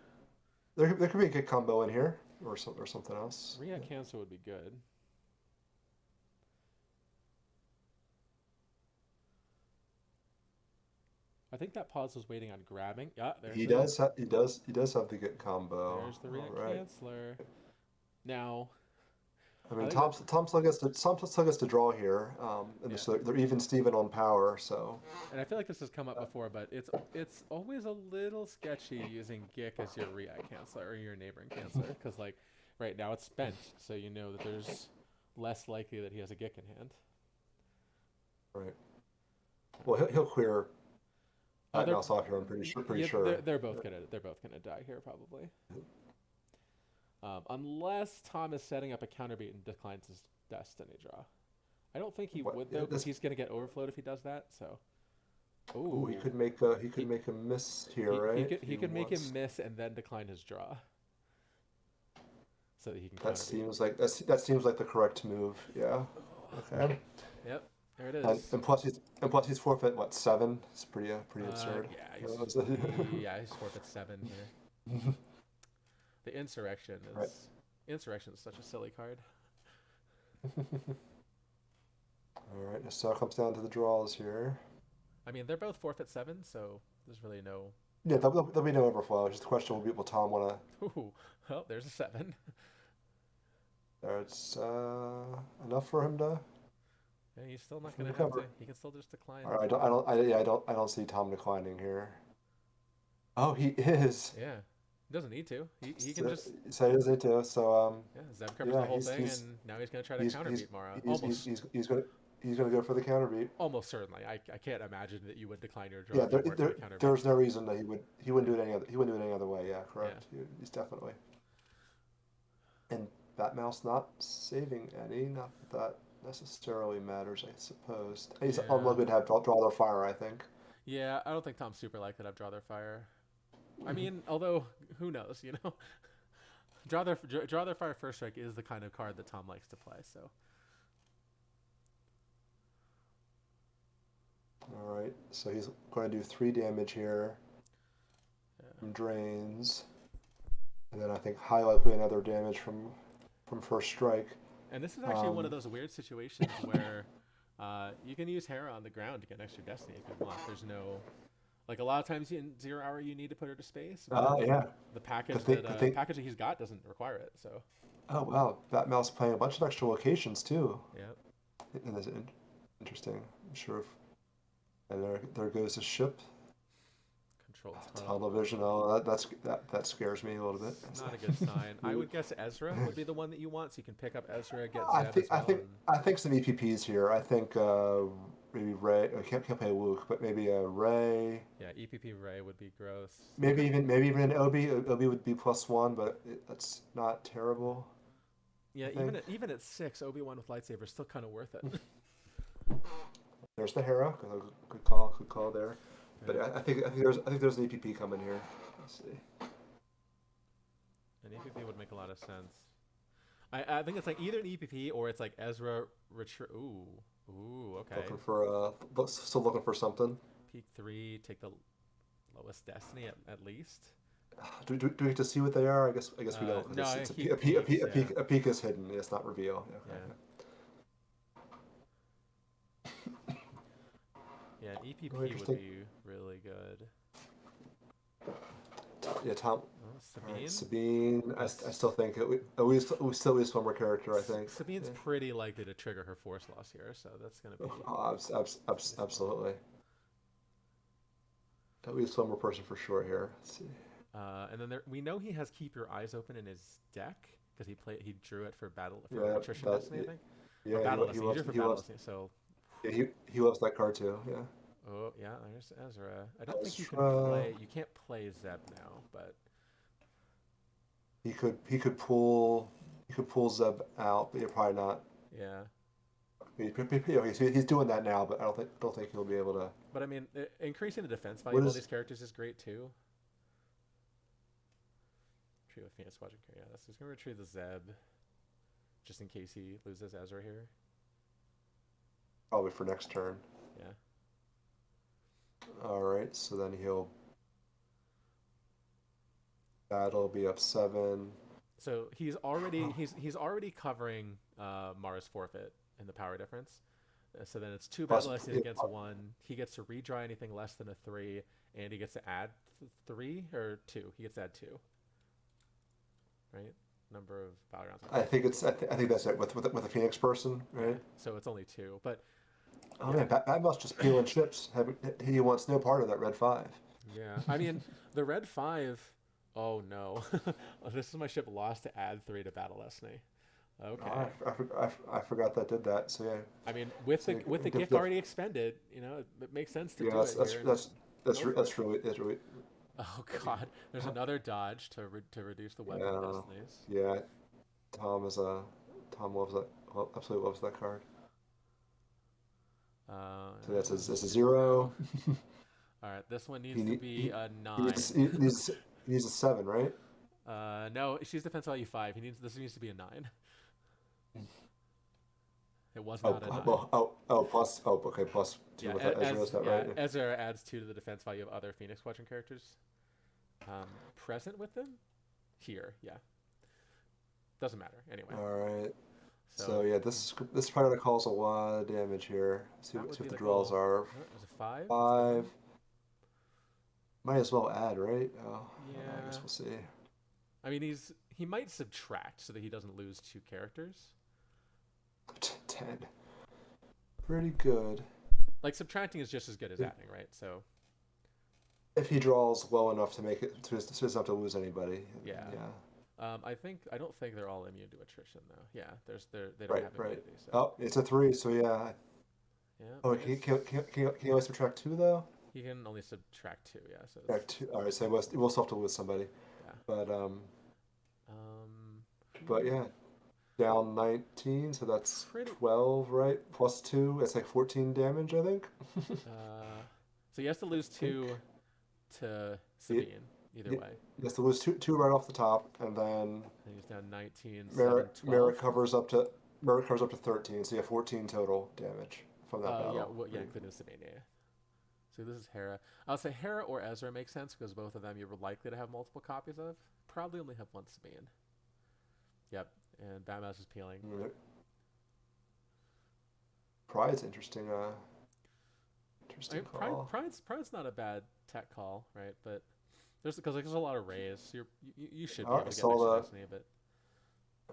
There could be a good combo in here, or something else. React canceler would be good. I think that pause was waiting on grabbing. Yeah, there's he does have the good combo. There's the React canceler. Now, I mean, Tom still gets to draw here, and so they're even Steven on power. So, and I feel like this has come up before, but it's always a little sketchy using Gick as your React canceler or your neighboring canceler, because like right now it's spent, so you know that there's less likely that he has a Gick in hand. Right. Well, he'll clear batmouse off here. I'm pretty sure. They're both gonna die here probably. Unless Tom is setting up a counterbeat and declines his destiny draw. I don't think he would though, because he's gonna get overflowed if he does that. So, ooh, he could make a miss here, right? He could make him miss and then decline his draw, so that he can. That seems like the correct move. Yeah. Okay. Yep. There it is. And plus he's forfeit 7? It's pretty absurd. Yeah, he's forfeit 7 here. The Insurrection is such a silly card. All right, so it comes down to the draws here. I mean, they're both forfeit 7, so there's really no. Yeah, there'll be no overflow. It's just the question: will Tom want to? Ooh, oh, there's a 7. There's enough for him to. Yeah, he's still not going to have to. He can still just decline. All right, I don't see Tom declining here. Oh, he is. Yeah. He doesn't need to. He can just. So he doesn't need to. So Zev covers the whole thing, and now he's going to try to counterbeat Mara. He's going to go for the counterbeat. Almost certainly. I can't imagine that you would decline your draw. Yeah, there's no reason that he wouldn't do it any other way. Yeah, correct. Yeah. He's definitely. And batmouse not saving any. Not that necessarily matters, I suppose. He's unlikely to have draw their fire, I think. Yeah, I don't think Tom's super likely to have draw their fire. I mean, although who knows, you know, draw their fire first strike is the kind of card that Tom likes to play. So, all right, so he's going to do 3 damage here from drains, and then I think high likely another damage from first strike. And this is actually one of those weird situations where you can use Hera on the ground to get an extra destiny if you want. There's no. Like a lot of times in 0 hour, you need to put her to space. Yeah. The package that he's got doesn't require it. So. Oh wow, batmouse playing a bunch of extra locations too. Yeah. And that's interesting. I'm sure. And there goes the ship. Control television. Oh, that scares me a little bit. It's not a good sign. I would guess Ezra would be the one that you want, so you can pick up Ezra. Get Zev I think some EPPs here. I think. Maybe Ray. I can't play Luke, but maybe Ray. Yeah, EPP Ray would be gross. Maybe even an Obi. Obi would be +1, but that's not terrible. Yeah, even at 6, Obi-Wan with lightsaber is still kind of worth it. There's the Hera. Good call there. But I think there's an EPP coming here. Let's see. An EPP would make a lot of sense. I think it's like either an EPP or it's like Ezra Ooh, okay. Still looking for something. Peak 3, take the lowest destiny at least. Do we get to see what they are? I guess we don't. No, a peak is hidden. It's not reveal. Yeah, an EPP would be really good. Yeah, Tom. Oh, All right, Sabine. Sabine. I That's still think we still at least one more character. I think. Sabine's Yeah. pretty likely to trigger her force loss here, so that's gonna be Oh, useful. absolutely. At least one more person for sure here. Let's see. And then we know he has Keep Your Eyes Open in his deck because he drew it for battle for Yeah, attrition that. destiny, I think, or Yeah, battle he destiny. He drew loves it for he battle loves. destiny. So, Yeah, he loves that card too. Yeah. oh yeah, there's Ezra. I don't think you can Ezra. play. You can't play Zeb now, but He could pull Zeb out, but you're probably not. yeah. Okay, so he's doing that now, but I don't think he'll be able to. But I mean, increasing the defense value What of all is? these characters is great too. Retrieve a Phoenix Squadron carrier. Yeah, so he's gonna retrieve the Zeb just in case he loses Ezra here. Probably for next turn. Yeah. All right, so then that'll be up 7. So he's already covering Mara's forfeit in the power difference. So then it's 2 Plus, battle lessons against 1. He gets to redraw anything less than a 3, and he gets to add 3 or 2. He gets to add 2. Right? Number of battlegrounds. I think that's it with a Phoenix person, Yeah. right? So it's only 2, but Oh yeah, man, Batmouse just peeling chips. He wants no part of that red 5. yeah. I mean, the red 5. Oh no, this is my ship lost to add 3 to battle destiny. Oh, Okay. I forgot that did that. So yeah, I mean, with so the gift already expended, it makes sense to yeah, do it here and go for it. that's really Oh God, there's another dodge to reduce the weapon yeah destinies. yeah. Tom is a Tom loves that. Absolutely loves that card. So that's a 0. zero. All right, this one He needs to need, be he, a he 9. needs he needs a 7, right? No, she's defense value 5. This needs to be a 9. It was Oh, not a 9. well, plus, okay, plus 2 Yeah, with that Ezra, is that right? Yeah. Ezra adds 2 to the defense value of other Phoenix Squadron characters present with them. Here, yeah, doesn't matter anyway. All right. So So yeah, this is probably gonna cause a lot of damage here. See that what, would see be what the the draws goal. are. Oh, it was a 5. That's a good one. 5. Might as well add, right? Oh, I Yeah, guess we'll see. I mean he might subtract so that he doesn't lose 2 characters. 10. Pretty good. Like subtracting is just as good as If, adding, right? So if he draws well enough to make it, so he doesn't have to lose anybody. yeah. Yeah. I don't think they're all immune to attrition though. Yeah, they don't Right. have Right. immunity. So Oh, it's a 3. So yeah. yeah, Oh, I guess can you only subtract 2 though? he can only subtract 2. Yeah, so it's Subtract 2. All right. So we'll still have to lose somebody. yeah. But Um, but yeah, down 19, so that's pretty. 12, right? Plus 2, it's like 14 damage, I think. So he has to lose I think 2 to he, Sabine either he, way. he has to lose two right off the top, and then And he's down 19, 7, Mara 12. covers up to 13, so you have 14 total damage from that Yeah, battle. well, yeah, Right. including Sabine. Yeah. So this is Hera. I'll say Hera or Ezra makes sense because both of them you're likely to have multiple copies of. Probably only have one Sabine. Yep, and Batmouse is peeling. Right. Pride's interesting. I Interesting mean, call. Pride's not a bad tech call, right? But there's a lot of rays. So you should be Oh, able to get next to Destiny, but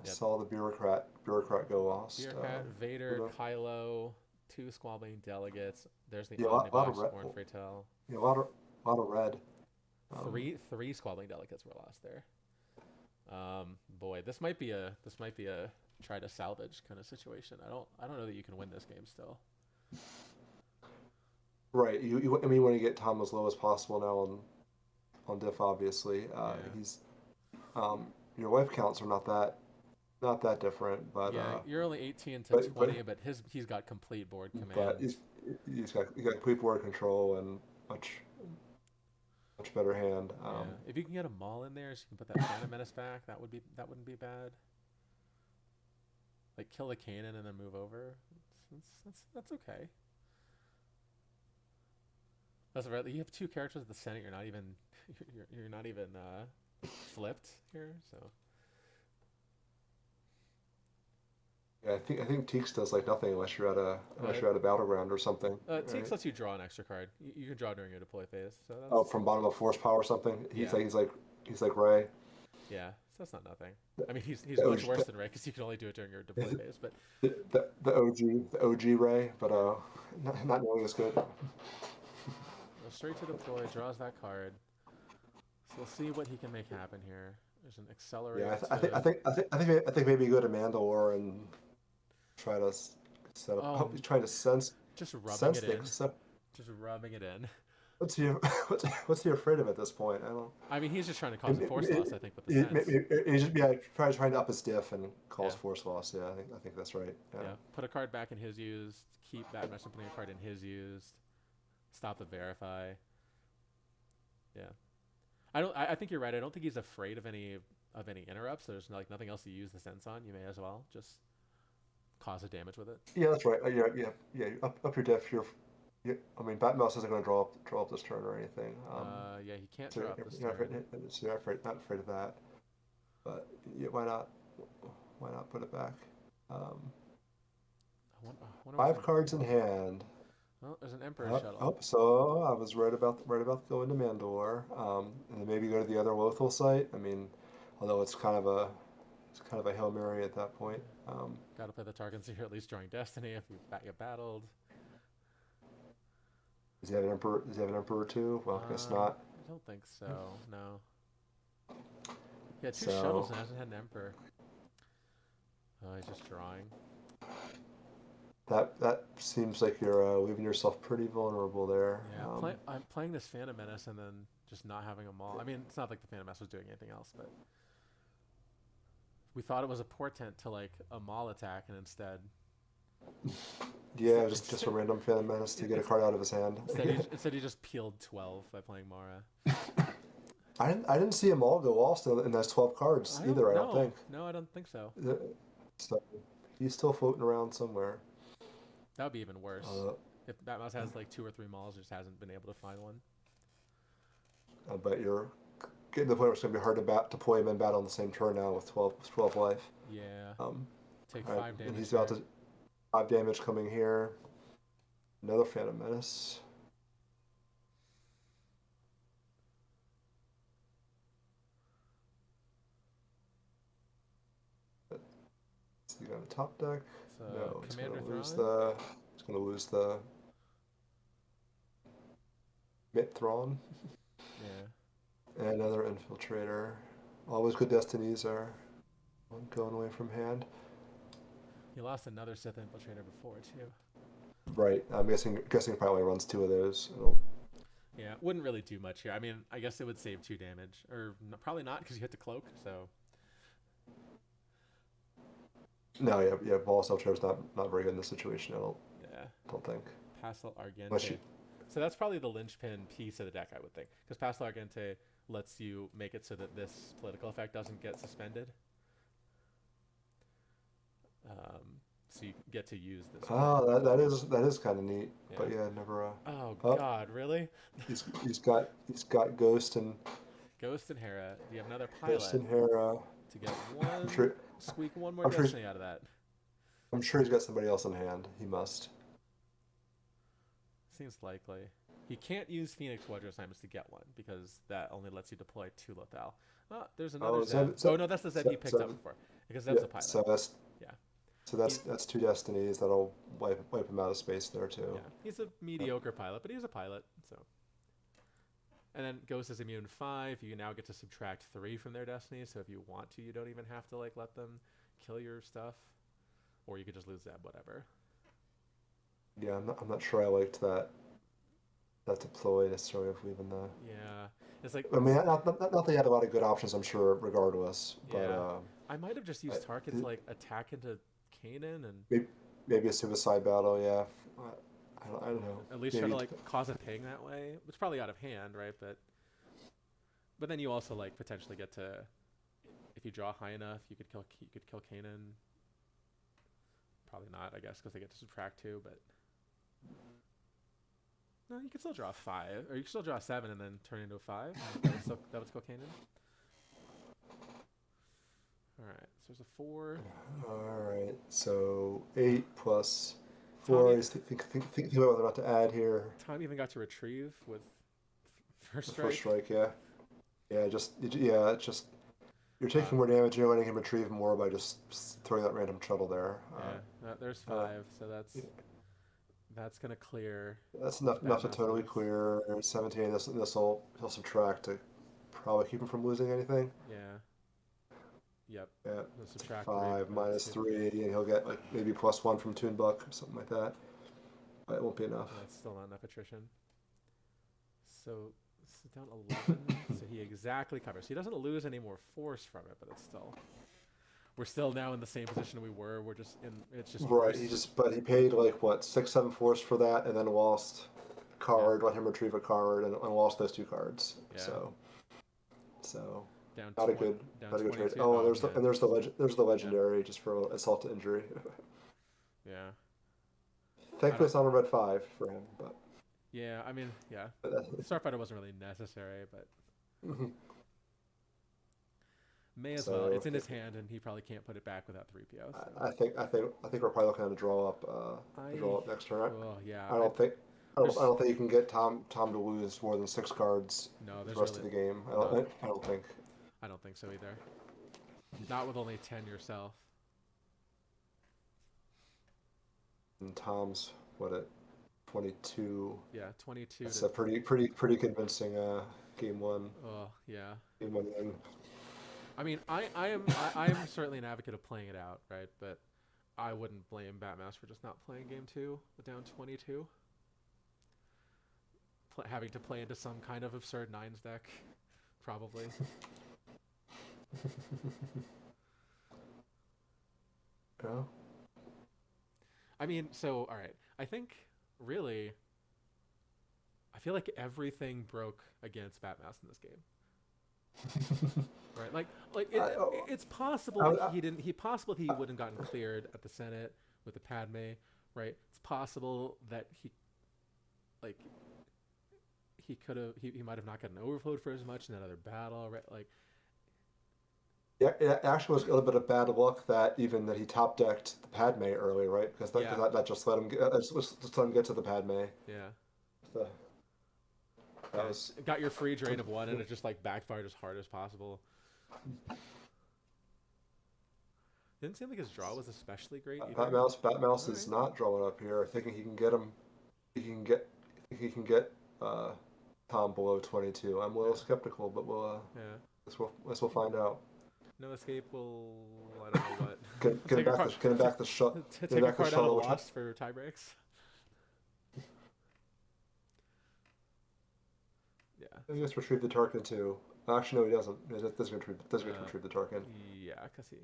I yep. saw the bureaucrat go lost. Bureaucrat, Vader, Who Kylo, 2 squabbling delegates. There's the Yeah, lot of Omnibox, red. Orn Freytel. Yeah, a lot of red. Um, Three squabbling delegates were lost there. Boy, this might be a try to salvage kind of situation. I don't know that you can win this game still. right. I mean, you want to get Tom as low as possible now on diff. Obviously, Yeah. he's your wife counts are not that different, Yeah, you're only 18 to but 20, but he's got complete board but command. he's got complete board control and much better hand. Yeah, if you can get a Maul in there, so you can put that Phantom Menace back, that wouldn't be bad. Like kill a Kanan and then move over. That's okay. That's right. You have 2 characters at the Senate. You're not even you're not even flipped here. So Yeah, I think Teeks does like nothing unless Uh, you're at a battleground or something, Teeks right? lets you draw an extra card. You can draw during your deploy phase, so Oh, that's from bottom of force power or something. yeah, He's like Ray, yeah. So that's not nothing. the, I mean, he's the much OG, worse than Ray because you can only do it during your deploy phase. But the OG Ray, but not nearly as good. goes straight to deploy, draws that card. So we'll see what he can make happen here. There's an Yeah, accelerate I think I to. think I think I think I think maybe go to Mandalore and try to set up. Oh, Oh, he's trying to just rubbing sense it in. things. So Just rubbing it in. what's he what's he afraid of at this point? I don't. I mean, he's just trying to cause a It, force loss, I think, with the it, sense. he's just trying to up his diff and cause Yeah, force loss. Yeah, I think that's right. Yeah. yeah. Put a card back in his used. Keep batmouse from putting a card in his used. Stop the verify. Yeah. I think you're right. I don't think he's afraid of any interrupts. There's like nothing else to use the sense on. You may as well just cause a damage with it. Yeah, that's right. Yeah. Up your diff. I mean, Batmouse isn't going to draw up this turn or anything. Yeah, he can't So draw up this turn. you're not afraid of that. But yeah, why not? Why not put it back? Um, I wonder what's Five gonna. cards in hand. Well, there's an Emperor shuttle. So I was right about going to Mandalore, and then maybe go to the other Lothal site. I mean, although it's kind of a Hail Mary at that point. Got to play the target so you're at least drawing Destiny if you get battled. Does he have an Emperor? Does he have an Emperor too? Well, I guess not. I don't think so. No. Yeah, two So shuttles and hasn't had an Emperor. Oh, he's just drawing. that seems like you're leaving yourself pretty vulnerable there. Yeah, I'm playing this Phantom Menace and then just not having a maul. I mean, it's not like the Phantom Menace was doing anything else, but we thought it was a portent to like a maul attack, and instead, Yeah, just a random Phantom Menace to get a it's, card out of his hand. instead he just peeled 12 by playing Mara. I didn't see them all go off still in those 12 cards I don't either. I don't know. think. No, I don't think so. So he's still floating around somewhere. That would be even worse. Uh, If Batmouse has like 2 or 3 mauls, just hasn't been able to find one. but you're getting to the point where it's going to be hard to deploy him in battle on the same turn now with 12 life. Yeah. Um, Take all right, 5 and damage he's about here. to 5 damage coming here. Another Phantom Menace. Is he going to top deck? So No, he's going Commander to lose Thrawn. the. He's going to lose the Mitt Thrawn Yeah. and another Infiltrator. Always good destinies are going away from hand. He lost another Sith Infiltrator before too. Right. I'm guessing probably runs two of those. Yeah, wouldn't really do much here. I mean, I guess it would save 2 damage, or probably not because you hit the cloak. So No, yeah. Ball Self-Chair's not very good in this situation. yeah, Don't think. Pastel Unless you. Argente. So that's probably the linchpin piece of the deck, I would think, because Pastel Argente lets you make it so that this political effect doesn't get suspended. So you get to use this card. Oh, that is kind of neat. Yeah. But yeah, never. Oh Oh, God, really? he's got Ghost and Hera. You have another Ghost pilot and Hera. to get I'm one, sure. squeak one more I'm sure. destiny out of that. I'm sure he's got somebody else in hand. He must. Seems likely. He can't use Phoenix Wedge assignments to get one because that only lets you deploy 2 Lothal. Oh, there's another Oh, Zeb. Oh no, that's the Zeb he picked up Zeb. before because Yeah. Zeb's a pilot. So that's Yeah, so that's he's that's two destinies that'll wipe him out of space there too. yeah he's a mediocre pilot, but he's a pilot. So, and then Ghost is immune 5. You now get to subtract 3 from their destiny. So if you want to, you don't even have to like let them kill your stuff, or you could just lose Zeb, whatever. Yeah, I'm not sure I liked that deploy necessarily of leaving the. Yeah, it's like I mean, not that he had a lot of good options. I'm sure, regardless. But yeah. I might have just I, used Tarkin to like attack into Kanan and maybe a suicide battle. Yeah, I don't know. at least try to like cause a ping that way. It's probably out of hand, right? But then you also like potentially get to, if you draw high enough, you could kill Kanan. Probably not, I guess, because they get to subtract 2. But no, you can still draw 5, or you can still draw 7 and then turn into a 5. That would still kill Kanan. All right, so there's a 4. Alright, so 8 plus Tom, 4. I just think about what I'm about to add here. Tom even got to retrieve with first The first strike. strike, yeah. Yeah, it's just you're taking more damage. You're letting him retrieve more by just throwing that random shuttle there. Yeah, there's Uh, 5, so that's gonna clear. that's enough to totally Batmouse's. clear 17. He'll subtract to probably keep him from losing anything. Yeah. Yep. Yeah, So subtract 3, 5 but minus 380, and he'll get like maybe +1 from Toon Buck or something like that. But it won't be enough. that's still not enough attrition. So this is down 11. So he exactly covers. He doesn't lose any more force from it, but it's still. We're still now in the same position we were. We're just in. It's just Right. worse. But he paid like what 6, 7 force for that, and then lost card. Yeah. Let him retrieve a card, and lost those 2 cards. Yeah. So Down not a 20. good Down not a good trade. 22. Oh, Oh and man. there's the Yeah. legendary just for assault to injury. Yeah. I Thankfully, don't. it's on a red 5 for him, but. Yeah. I mean, yeah. but Starfighter wasn't really necessary, but Mhm. may as well. So It's in his hand, and he probably can't put it back without 3PO. So I think we're probably looking at a draw up next turn. Oh yeah. I don't think I There's don't think you can get Tom to lose more than 6 cards no. the There's rest really of the game. no. I don't think. I don't think so either. Not with only 10 yourself. And Tom's what at 22. Yeah, 22 That's to. a pretty convincing Oh yeah. game one win. I mean, I am certainly an advocate of playing it out, right? But I wouldn't blame Batmouse for just not playing game 2 with down 22. Having to play into some kind of absurd 9s deck, probably. Yeah. I mean, so all right. I think really, I feel like everything broke against Batmouse in this game. Right, it's possible I, that I, he didn't. Possible he wouldn't gotten cleared at the Senate with the Padme, right? It's possible that like, he could have. He might have not gotten overflowed for as much in another battle, right? Like, Yeah, it actually was a little bit of bad luck that he top decked the Padme early, right? Because yeah, that just let him just let him get to the Padme. yeah, So that yeah. was Got your free drain of 1, and it just like backfired as hard as possible. Didn't seem like his draw was especially great either. Batmouse All is right. not drawing up here, thinking he can get him. He can get uh, Tom below 22. I'm a little Yeah, skeptical, but yeah. we'll find out. No escape will. I don't know what. Get him take a back card. the get him back the shut get him Take a back the card out of shuttle. Lost for tie breaks. Yeah. He has to retrieve the Tarkin too. Actually, no, he doesn't. He doesn't get to Uh, retrieve the Tarkin. yeah, cause he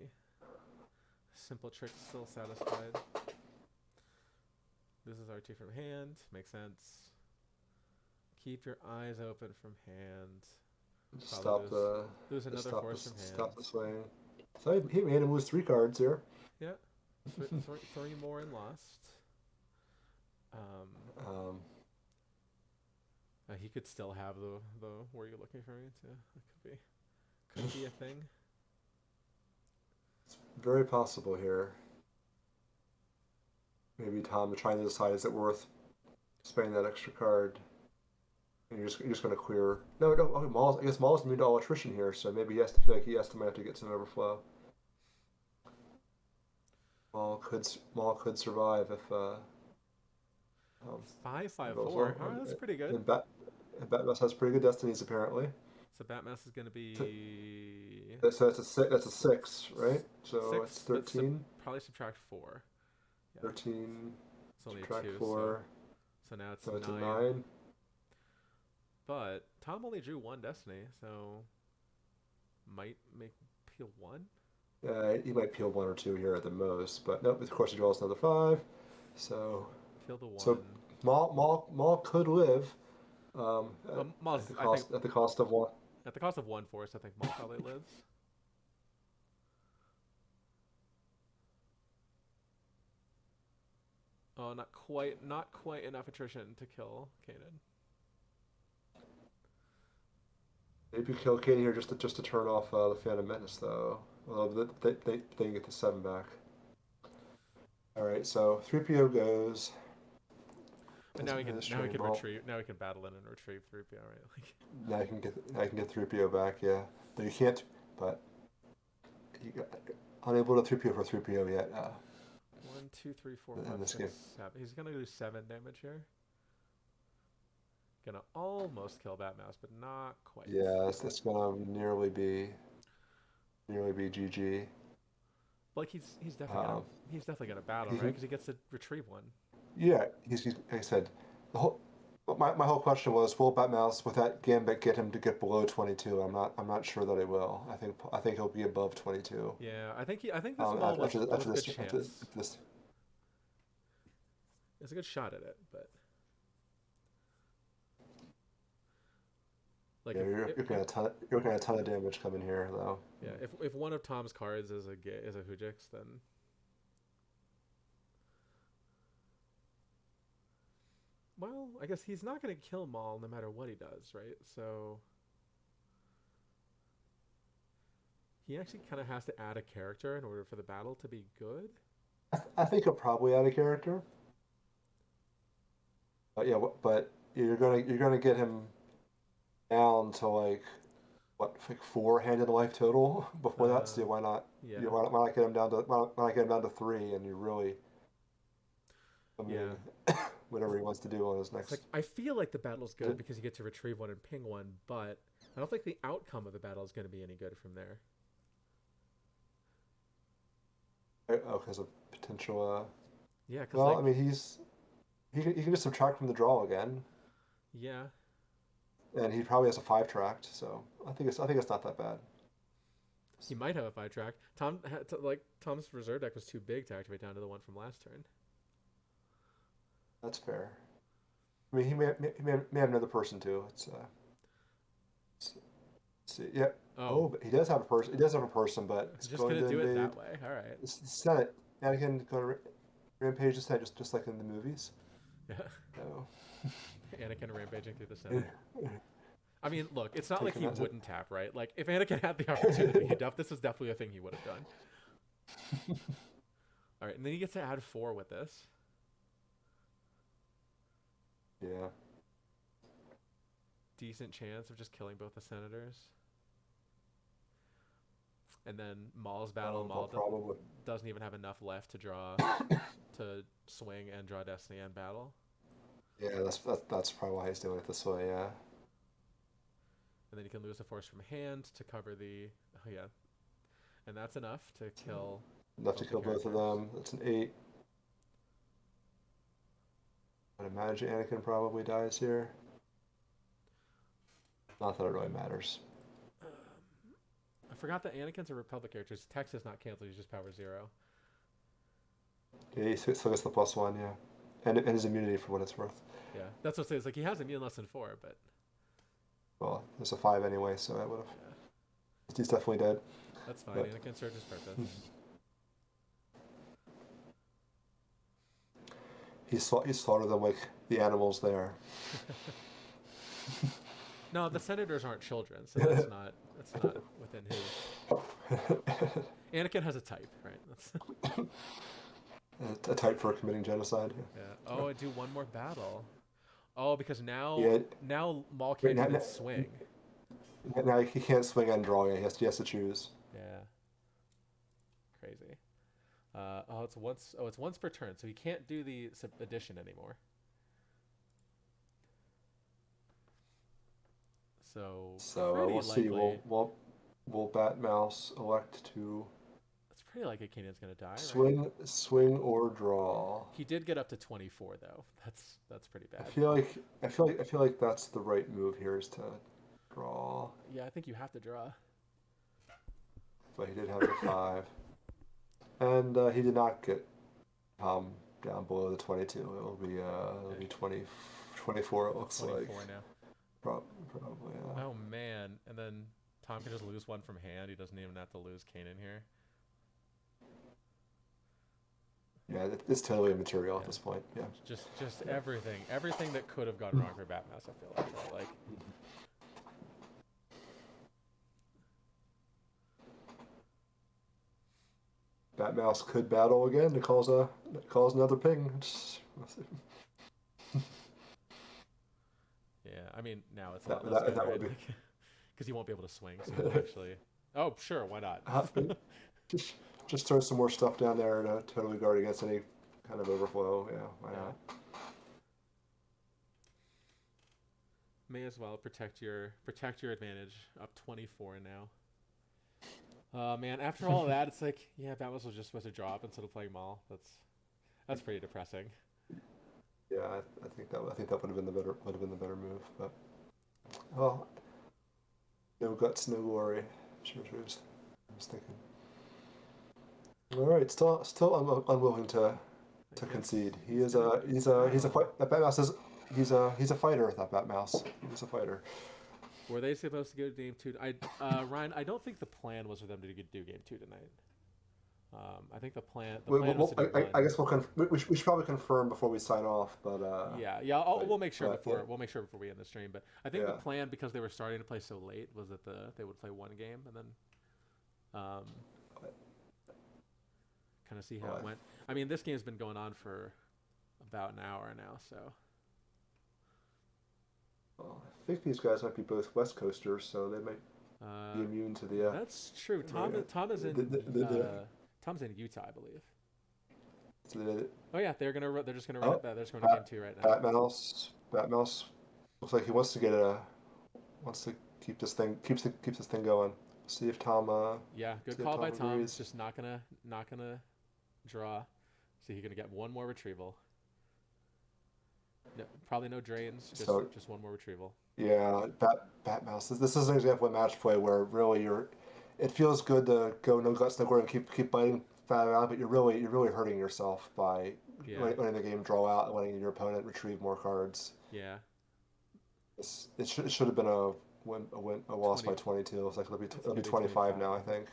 simple trick still satisfied. This is RT from hand. Makes sense. Keep your eyes open from hand. Probably lose another force from hand. Stop the swing. So he made him lose 3 cards here. Yeah. Three more and lost. Um, He could still have the were you looking for me to? It could be a thing. it's very possible here. Maybe Tom trying to decide is it worth spending that extra card. And you're just going to clear. No. Okay, Maul's. I guess Maul's immune to all attrition here, so maybe he has to feel like might have to get some overflow. Maul could survive if. 554. Oh, that's pretty good. And Batmouse has pretty good destinies apparently. So Batmouse is going to be So that's a 6, right? So 6. it's 13. Probably subtract 4. Yeah. 13. It's only Subtract a 2. 4. So now it's So it's 9. a 9. But Tom only drew 1 destiny, so might make peel 1. He might peel 1 or 2 here at the most, but nope. Of course, he draws another 5. So Peel the 1. so Maul could live Maul's, at the cost of 1. at the cost of 1 force, I think Maul probably lives. Oh, not quite enough attrition to kill Kanan. Maybe kill Katie here just to turn off the Phantom Menace though. Well, they get the 7 back. All right, so 3PO goes. But now he can retrieve. Now he can battle in and retrieve 3PO, right? Like, Now I can get 3PO back. Yeah, no, you can't. But you got unable to 3PO for 3PO yet. 1, 2, 3, 4, In 5, this 6, game. 7. He's gonna do 7 damage here. Gonna almost kill Batmouse, but not quite. Yeah, it's gonna nearly be GG. Like he's definitely gonna battle, He right? can, Because he gets to retrieve one. yeah, he's like I said, the whole my whole question was, will Batmouse with that gambit get him to get below 22? I'm not sure that it will. I think he'll be above 22. Yeah, I think this Maul was a good chance. After this. It's a good shot at it, but like Yeah, you're getting a ton of damage coming here though. yeah, if one of Tom's cards is a Hujix, then well, I guess he's not going to kill Maul no matter what he does, right? So he actually kind of has to add a character in order for the battle to be good. I think he'll probably add a character. But yeah, but you're gonna get him down to like what, like 4 handed life total before that. So why not? Yeah. Why not get him down to why not get him down to 3 and you really, I mean, Yeah. whatever he wants to do on his next. Like I feel like the battle's good because you get to retrieve one and ping one, but I don't think the outcome of the battle is going to be any good from there. Oh, because of potential. Yeah, because Well, like, I mean, he can just subtract from the draw again, yeah, and he probably has a 5 tracked. So I think it's not that bad. he might have a 5 track. Tom's reserve deck was too big to activate down to the one from last turn. That's fair. I mean, he may have another person too. Let's see. Yeah. Oh, but he does have a person. He does have a person, but he's just gonna do it that way. All right. The Senate. Anakin going to rampage the Senate just like in the movies. Yeah. No. Anakin rampaging through the Senate. I mean, look, it's not like he wouldn't tap, right? Like if Anakin had the opportunity, this is definitely a thing he would have done. All right, and then he gets to add 4 with this. Yeah. Decent chance of just killing both the senators. And then Maul's battle, Maul doesn't even have enough left to draw to swing and draw Destiny and battle. Yeah, that's probably why he's doing it this way. Yeah. And then you can lose the force from hand to cover the and that's enough to kill. Enough to kill both of them. That's an 8. I'd imagine Anakin probably dies here. Not that it really matters. I forgot that Anakin's a Republic character. His text is not canceled. He's just power 0. Yeah, he still gets the +1, yeah. And his immunity for what it's worth. Yeah, that's what it says. Like, he has immune less than 4, but... Well, there's a 5 anyway, so I would have... Yeah. He's definitely dead. That's fine. But... Anakin served his purpose. He slaughtered them like the animals there. No, the senators aren't children, so that's not within his. Anakin has a type, right? That's a type for committing genocide. Yeah. Oh, I do one more battle. Oh, because now Maul can't even swing. Now he can't swing and draw. He has to choose. Yeah. Crazy. It's once per turn, so he can't do the addition anymore. So we'll see. Will Batmouse elect to? It's pretty likely Kanan's gonna die. Swing or draw. He did get up to 24 though. That's pretty bad. I feel like that's the right move here is to draw. Yeah, I think you have to draw. But he did have a 5. And he did not get down below the 22. It'll be 24. It looks 24 like. Now. Probably. Yeah. Oh man! And then Tom can just lose one from hand. He doesn't even have to lose Kanan here. Yeah, it's totally immaterial at this point. Yeah. Just everything that could have gone wrong for Batmouse. I feel like. Batmouse could battle again to cause another ping. Yeah, I mean now it's a That lot less that good, that would right? be. Like, because he won't be able to swing, so he'll actually. Oh, sure, why not? just just throw some more stuff down there to totally guard against any kind of overflow. Yeah, why Yeah, not? may as well protect your advantage. Up 24 now. Man, after all of that, it's like, yeah, Batman was just supposed to drop instead of playing Maul. That's pretty depressing. Yeah, I think that would have been the better move. But well, no guts, no glory. Sure, I was thinking. All right, still unwilling I to guess concede. He he's is gonna a go he's a battle. fight. That Batmouse is he's a fighter. That Batmouse. He's a fighter. Were they supposed to go to game two? Ryan, I don't think the plan was for them to do game two tonight. I think the plan was to do I one. guess we should probably confirm before we sign off. Yeah, yeah. But We'll make sure but yeah, before we end the stream. But I think the yeah. plan, because they were starting to play so late, was that they would play one game and then kind of see how Well, it went. I mean, this game's been going on for about an hour now, so I think these guys might be both West Coasters, so they might be uh, immune to the. that's true. The, Tom is the, in the, the, the, Tom's in Utah, I believe. the Oh yeah, they're just gonna run oh, it. They're just going to game two right now. Batmouse looks like he wants to keeps this thing going. See if Tom Yeah, good see if call by Tom Tom. agrees. Just not gonna draw. So he's gonna get one more retrieval. No, probably no drains. So Just one more retrieval. yeah, Batmouse. This is an example of match play where really it feels good to go no guts, no glory and keep biting fat out, but you're really hurting yourself by Yeah, letting the game draw out and letting your opponent retrieve more cards. yeah. It should have been a loss 20. by 22. It's like It's it'll be gonna be 25 25. now, I think.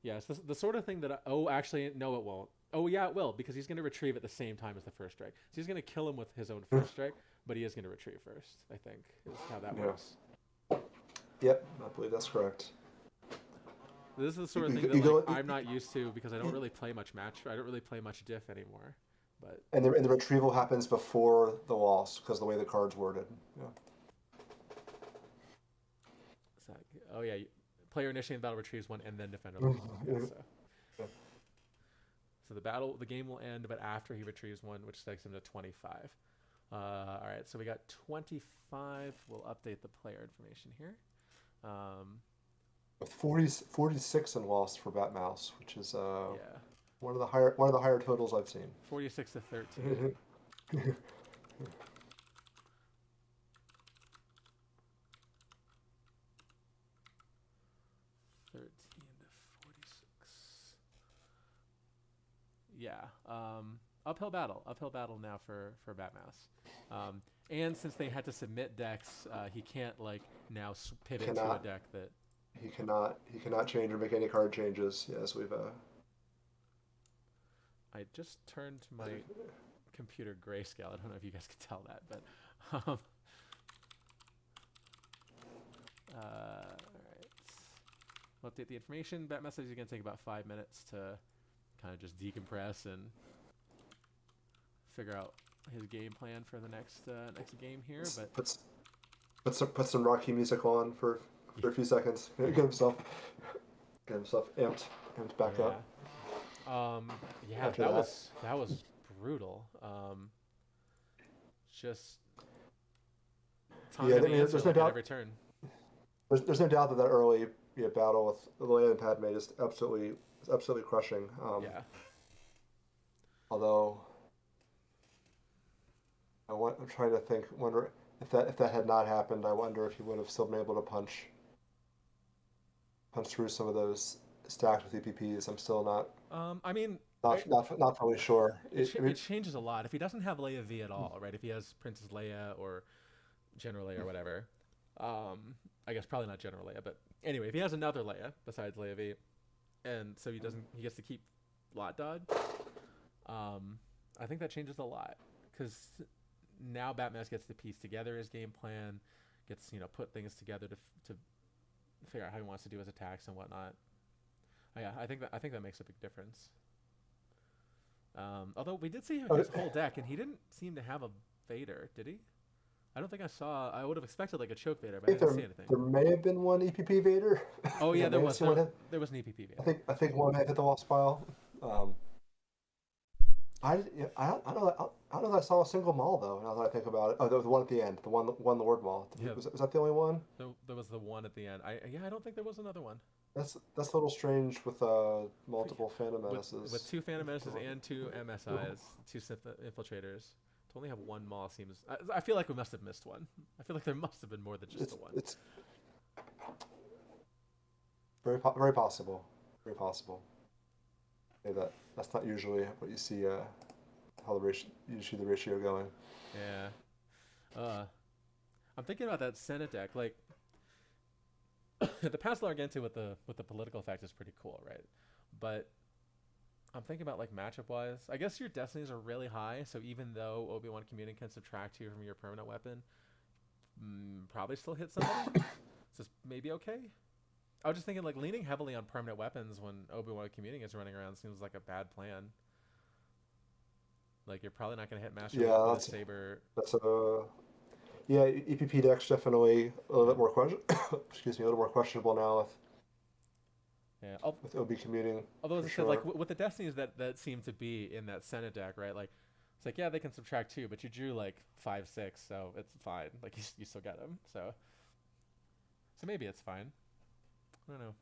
Yeah, it's the sort of thing that. Oh, actually, no, it won't. Oh, yeah, it will, because he's gonna retrieve at the same time as the first strike. So he's gonna kill him with his own first strike, but he is gonna retrieve first. I think is how that Yeah. works. Yep, I believe that's correct. This is the You, sort of thing you, that you like go I'm not used to because I don't really play much match. I don't really play much diff anymore. But and the retrieval happens before the loss because the way the card's worded. Yeah. it's not, oh yeah, player initiating the battle retrieves one and then defender loses one. Yeah, so the game will end, but after he retrieves one, which takes him to 25. All right, so we got 25. We'll update the player information here. With 46 in loss for Batmouse, which is Yeah, one of the higher totals I've seen. 46 to 13. 13 to 46. Yeah. Uphill battle now for Batmouse. And since they had to submit decks, he can't like now pivot to a Cannot deck that. he cannot change or make any card changes. Yes, we've I just turned my computer grayscale. I don't know if you guys can tell that, but um, all right. We'll update the information. Bat message is going to take about 5 minutes to kind of just decompress and figure out his game plan for the next game here. But put some Rocky music on for a few seconds. Get himself amped back yeah, up. yeah, After that was brutal. Just Tom Yeah, I had the mean, answer there's no like at doubt. every turn. There's no doubt that early battle with Leia and Padme is absolutely crushing. Yeah, Although I'm trying to think. Wonder if that had not happened. I wonder if he would have still been able to punch through some of those stacked with EPPs. I'm still not I mean, not not, not fully sure. it changes a lot if he doesn't have Leia V at all, right? If he has Princess Leia or General Leia or whatever, I guess probably not General Leia, but anyway, if he has another Leia besides Leia V, and so he gets to keep lot dodge. I think that changes a lot because now Batman gets to piece together his game plan, gets put things together to figure out how he wants to do his attacks and whatnot. Yeah, I think that makes a big difference. Although we did see Oh, his whole deck, and he didn't seem to have a Vader, did he? I don't think I saw. I would have expected like a choke Vader, I but I think didn't see anything. there may have been one EPP Vader. I Oh think yeah, I may have seen one hit. there was an EPP I Vader. think I think one may have hit the wall pile. Um, yeah, I don't know that I saw a single mall though. Now that I think about it, oh, there was one at the end, the Lord Mall. Yeah, Was that the only one? there was the one at the end. I don't think there was another one. That's a little strange with multiple Phantom With Menaces. two Phantom Menaces and two MSIs, two infiltrators. To only have one Maul seems. I feel like we must have missed one. I feel like there must have been more than just the one. It's very possible, very possible. Yeah, that's not usually what you see. How the ratio you see the ratio going. Yeah. I'm thinking about that Senate deck. Like the Pass Largente with the political effect is pretty cool, right? But I'm thinking about like matchup wise. I guess your destinies are really high, so even though Obi-Wan commuting can subtract 2 from your permanent weapon, probably still hit somebody. So it's maybe okay. I was just thinking like leaning heavily on permanent weapons when Obi-Wan commuting is running around seems like a bad plan. Like you're probably not gonna hit Master Luke Yeah, with a saber. that's a yeah. EPP deck's definitely a little Yeah. bit more excuse me, a little more questionable now Yeah. with OB commuting Although as for I said, like sure. with the destinies that seem to be in that Senate deck, right? Like it's like yeah, they can subtract 2, but you drew like 5, 6, so it's fine. Like you still get them. So maybe it's fine. I don't know.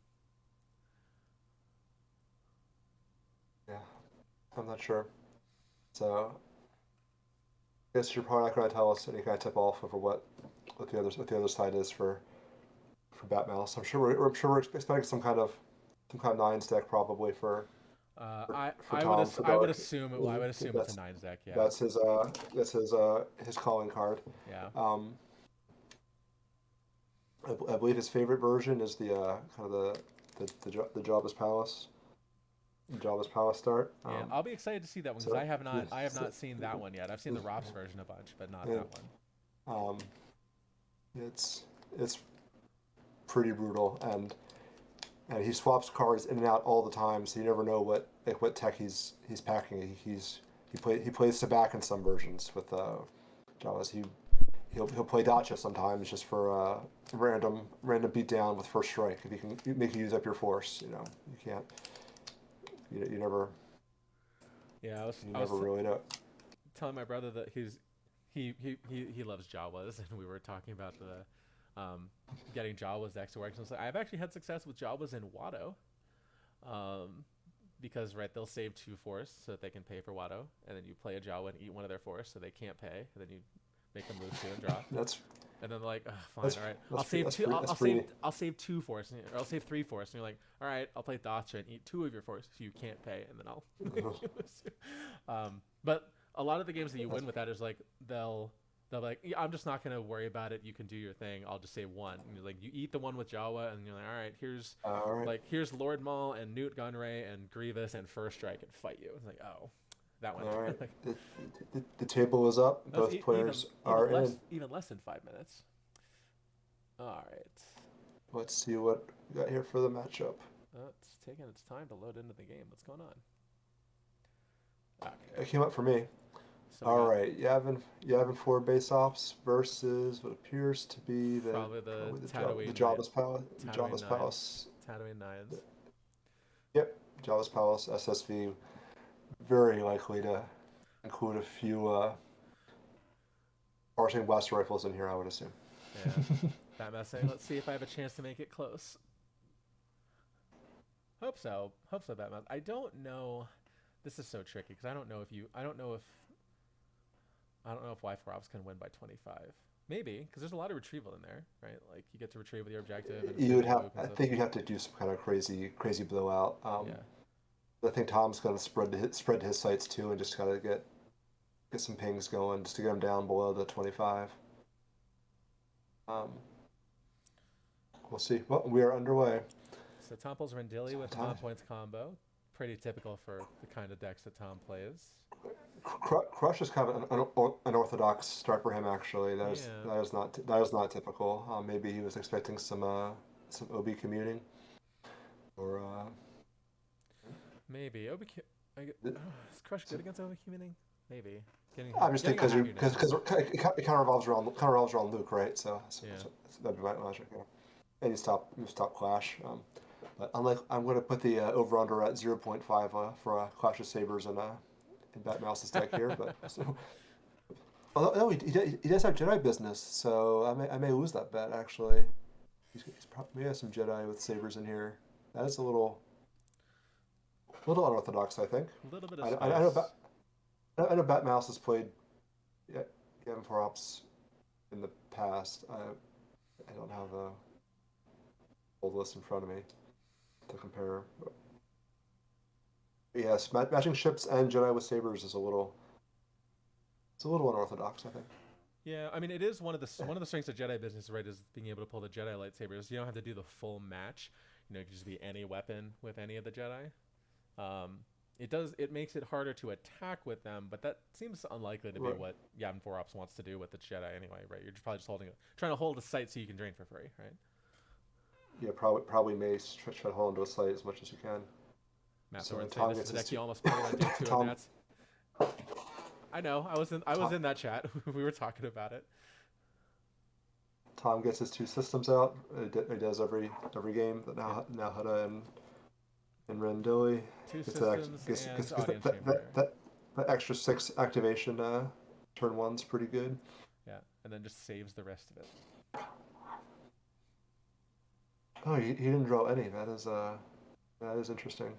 Yeah, I'm not sure. So I guess you're probably not going to tell us any kind of tip off over what the other side is for batmouse. I'm sure we're expecting some kind of nines deck probably for Tom for I would dark. assume I would assume it's a That's nines deck. Yeah. that's his calling card. Yeah. Um, I believe his favorite version is the kind of the Jabba's Palace. Jabba's Palace start. Yeah, I'll be excited to see that one because So I have not seen that one yet. I've seen the Rops version a bunch, but not and, that one. um, it's pretty brutal and he swaps cards in and out all the time, so you never know what tech he's packing. He plays to back in some versions with Jawas. He'll play Dacha sometimes just for random beatdown with first strike. If you can make you use up your force, you can't. You never Yeah, you I was never really know. telling my brother that he loves Jawas, and we were talking about the getting Jawas decks to work. So I've actually had success with Jawas in Watto, because right they'll save 2 force so that they can pay for Watto, and then you play a Jawa and eat one of their force so they can't pay, and then you make them lose 2 and draw. That's And then like, fine, that's all right, that's I'll save that's 2. pretty that's pretty. I'll save 2 force, or I'll save 3 force. And you're like, all right, I'll play Dacha and eat 2 of your force, so you can't pay, and then I'll. But a lot of the games that you win with that is like they'll be like, yeah, I'm just not gonna worry about it. You can do your thing. I'll just save 1. And you're like, you eat the one with Jawa, and you're like, all right, All right. here's Lord Maul and Newt Gunray and Grievous and First Strike and fight you. It's like, oh, that one. All right. The table is up. Both players are in. Even less than 5 minutes. All right. Let's see what we got here for the matchup. It's taking its time to load into the game. What's going on? It Okay. came up for me. So All right, Yavin 4 base ops versus what appears to be probably the Tatooine Jabba's Palace. Tatooine Jabba's nines. Palace. Tatooine nines. Yep, Jabba's Palace SSV. Very likely to include a few parsing blaster rifles in here, I would assume. Yeah. That messing. Let's see if I have a chance to make it close. Hope so. Hope so, Batman. I don't know. This is so tricky because I don't know if Y4 Ops can win by 25. Maybe because there's a lot of retrieval in there, right? Like you get to retrieve with your objective. And I think you'd have to do some kind of crazy blowout. Yeah. I think Tom's going to spread his sights too, and just gotta get some pings going just to get him down below the 25. We'll see. Well, we are underway. So Tom pulls Rendili with non-points combo. Pretty typical for the kind of decks that Tom plays. Crush is kind of an unorthodox start for him. Actually, that is not typical. Maybe he was expecting some OB commuting, or maybe Is Crush good against overhumaning? Maybe. I'm just Getting a thinking hack unit. because it kind of revolves around Luke, right? Yeah. That'd be my logic. Yeah. And you stop Clash. But I'm going to put the over under at 0.5 for Clash of Sabers in Batmouse's deck here. But so, although no, he does have Jedi business, so I may lose that bet actually. He's probably has some Jedi with sabers in here. That is a little unorthodox, I think. A little bit of I know spice. I know Batmouse has played Yavin for ops in the past. I don't have the old list in front of me to compare. But yes, matching ships and Jedi with sabers is it's a little unorthodox, I think. Yeah, I mean, it is one of the strengths of Jedi business, right? Is being able to pull the Jedi lightsabers. You don't have to do the full match. It could just be any weapon with any of the Jedi. Um, it makes it harder to attack with them, but that seems unlikely to be Right. what Yavin 4 Ops wants to do with the Jedi anyway, right? You're probably just trying to hold a site so you can drain for free, right? Yeah, probably Mace try to hold onto a site as much as you can. Matt So Thorne saying Tom this is gets the his deck two. you almost played on day two of Tom Nats. I know. I was Tom, in that chat. We were talking about it. Tom gets his two systems out. He does every game. That now Hutta and Rendilly Two gets that systems and audience chamber. that extra six activation turn one's pretty good. Yeah, and then just saves the rest of it. Oh, he didn't draw any. That is interesting.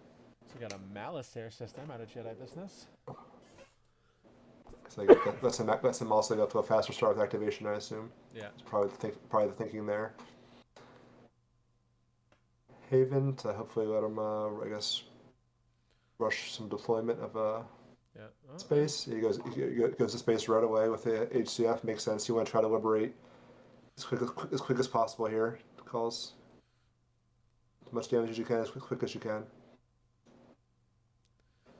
So we got a Malice Air system out of Jedi business. Because lets him also go to a faster start with activation. I assume. Yeah. It's probably the thinking there. Haven to hopefully let him, I guess, rush some deployment of Yeah. Oh, space. He goes to space right away with the HCF. Makes sense. You want to try to liberate as quick as possible here. Calls as much damage as you can as quick as you can.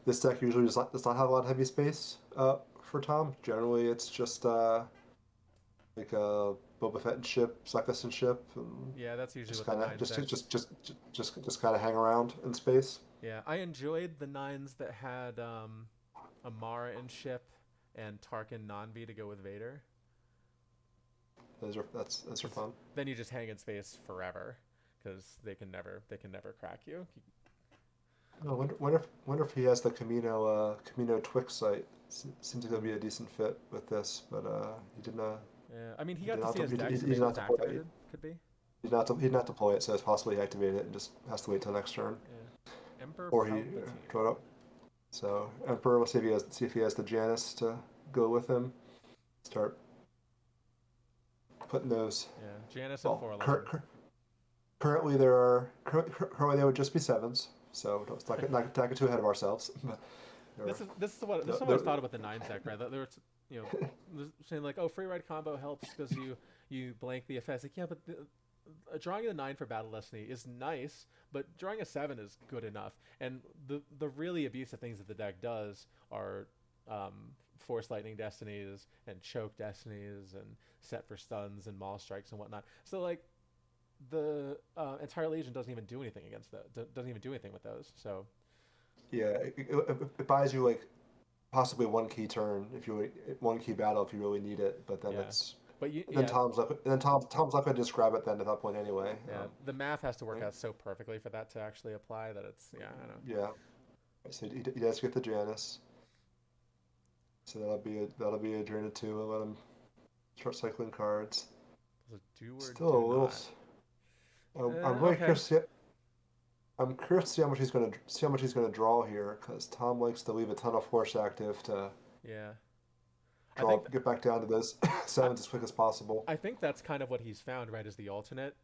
This deck usually does not have a lot of heavy space for Tom. Generally, it's just like a Boba Fett and ship, Suckus and ship, and yeah, that's usually just what the kind of nines decks. just kind of hang around in space. Yeah, I enjoyed the nines that had Amara in ship and Tarkin Nanvi to go with Vader. Those are Because fun. then you just hang in space forever, because they can never crack you. I wonder if he has the Camino Twix site. Seems like it'll be a decent fit with this, but he did not. Yeah, I mean, he He got did to not. see his He deck, so did maybe not it's deploy it. activated. Could be. He did not deploy it, so it's possibly he activated it and just has to wait till next turn, Yeah. Emperor or he draw it Palpatine. up. So Emperor, we'll see if he has the Janus to go with him. Start putting those. Yeah, Janice and Well, 411. currently there would just be sevens, so don't not get too ahead of ourselves. But This is what I thought about the nines deck, right? That they were, saying like, oh, free ride combo helps because you blank the effects. Like, yeah, but drawing a 9 for Battle Destiny is nice, but drawing a 7 is good enough. And the really abusive things that the deck does are Force Lightning Destinies and Choke Destinies and Set for Stuns and Maul Strikes and whatnot. So like the entire Legion doesn't even do anything against that. Doesn't even do anything with those. So yeah, it buys you like possibly one key turn if you one key battle if you really need it, but then yeah, it's but then yeah, Tom's not going to just grab it then at that point anyway. yeah, the math has to work Right? out so perfectly for that to actually apply that it's yeah, I don't know. Yeah, so he does get the Janus, so that'll be a drain of two. I'll let him start cycling cards. Does it do or Still a do little. not? I'm really Okay. curious. I'm curious to see how much he's gonna draw here because Tom likes to leave a ton of force active to Yeah, I think get back down to those I, sevens as quick as possible. I think that's kind of what he's found, right? As the alternate,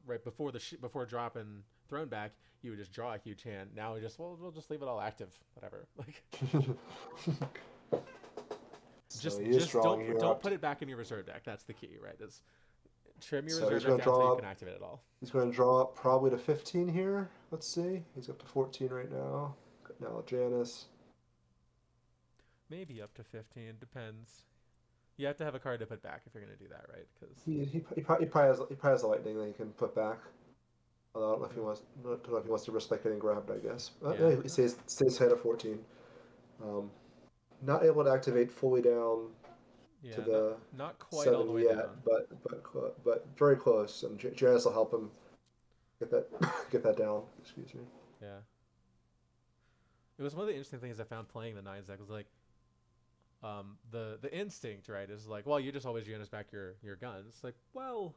right before before dropping Throne back, you would just draw a huge hand. Now we just we'll just leave it all active, whatever. Like So he is just drawing here don't up. put it back in your reserve deck. That's the key, right? Is trim your So reserve he's deck gonna down until draw you up. can activate it all. He's gonna draw up probably to 15 here. Let's see. He's up to 14 right now. Now Janus. Maybe up to 15, depends. You have to have a card to put back if you're gonna do that, right? Because He probably has a lightning that he can put back. Although I don't know if he wants to risk like getting grabbed. I guess. yeah, He stays ahead of 14. Um, not able to activate fully down to Yeah, not the not quite all the 7 way yet, down. but very close. And Janice will help him get that get that down. Excuse me. Yeah. It was one of the interesting things I found playing the nines deck was like the instinct, right, is like, well, you just always Janus back your guns. It's like, well,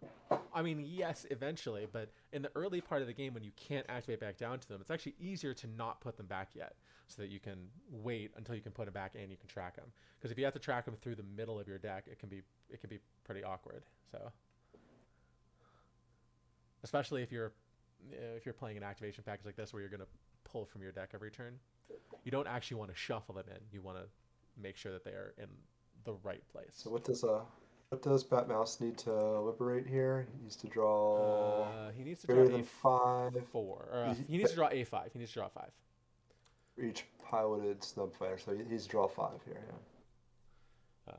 I mean, yes, eventually, but in the early part of the game when you can't activate back down to them, it's actually easier to not put them back yet, so that you can wait until you can put them back and you can track them. Because if you have to track them through the middle of your deck, it can be pretty awkward. So, especially if you're playing an activation package like this where you're gonna pull from your deck every turn, you don't actually want to shuffle them in. You want to make sure that they are in the right place. So what does Batmouse need to liberate here? He needs to draw He needs to draw greater a than 5 four, or he needs to draw a5. He needs to draw five. for each piloted snub fighter. So he needs to draw 5 here. Yeah. Yeah.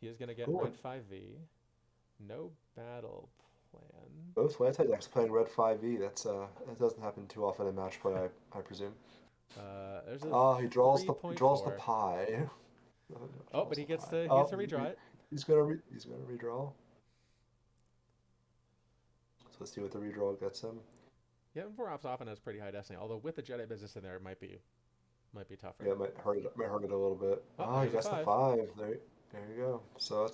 He is gonna get Cool. red 5v. No battle plan. Both Lantite decks playing red 5e. That doesn't happen too often in match play, I presume. There's a Oh, he draws the 3.4. pie. Oh, but Draws he the gets pie. to he gets Oh, to redraw it. he's gonna redraw. So let's see what the redraw gets him. Yeah, Yavin ops often has pretty high destiny. Although with the Jedi business in there, it might be tougher. Yeah, it might hurt it a little bit. Oh, Oh, he there's a gets the five. 5. There you go. So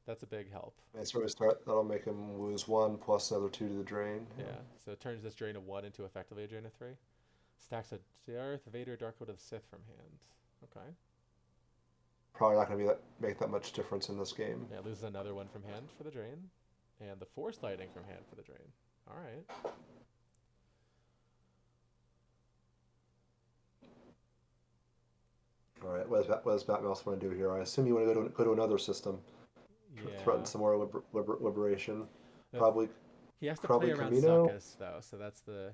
That's a big help. nice early start. That'll make him lose 1 plus another 2 to the drain. Yeah. Yeah, so it turns this drain of 1 into effectively a drain of 3. Stacks a Darth Vader Darkwood of the Sith from hand. Okay. Probably not going to make that much difference in this game. Yeah, loses another one from hand for the drain. And the Force Lighting from hand for the drain. Alright. All right, what does Batmouse want to do here? I assume you want to go to another system, threaten Yeah. some more liberation. The Probably He has to play probably around Camino. Zuckuss, though, so that's the...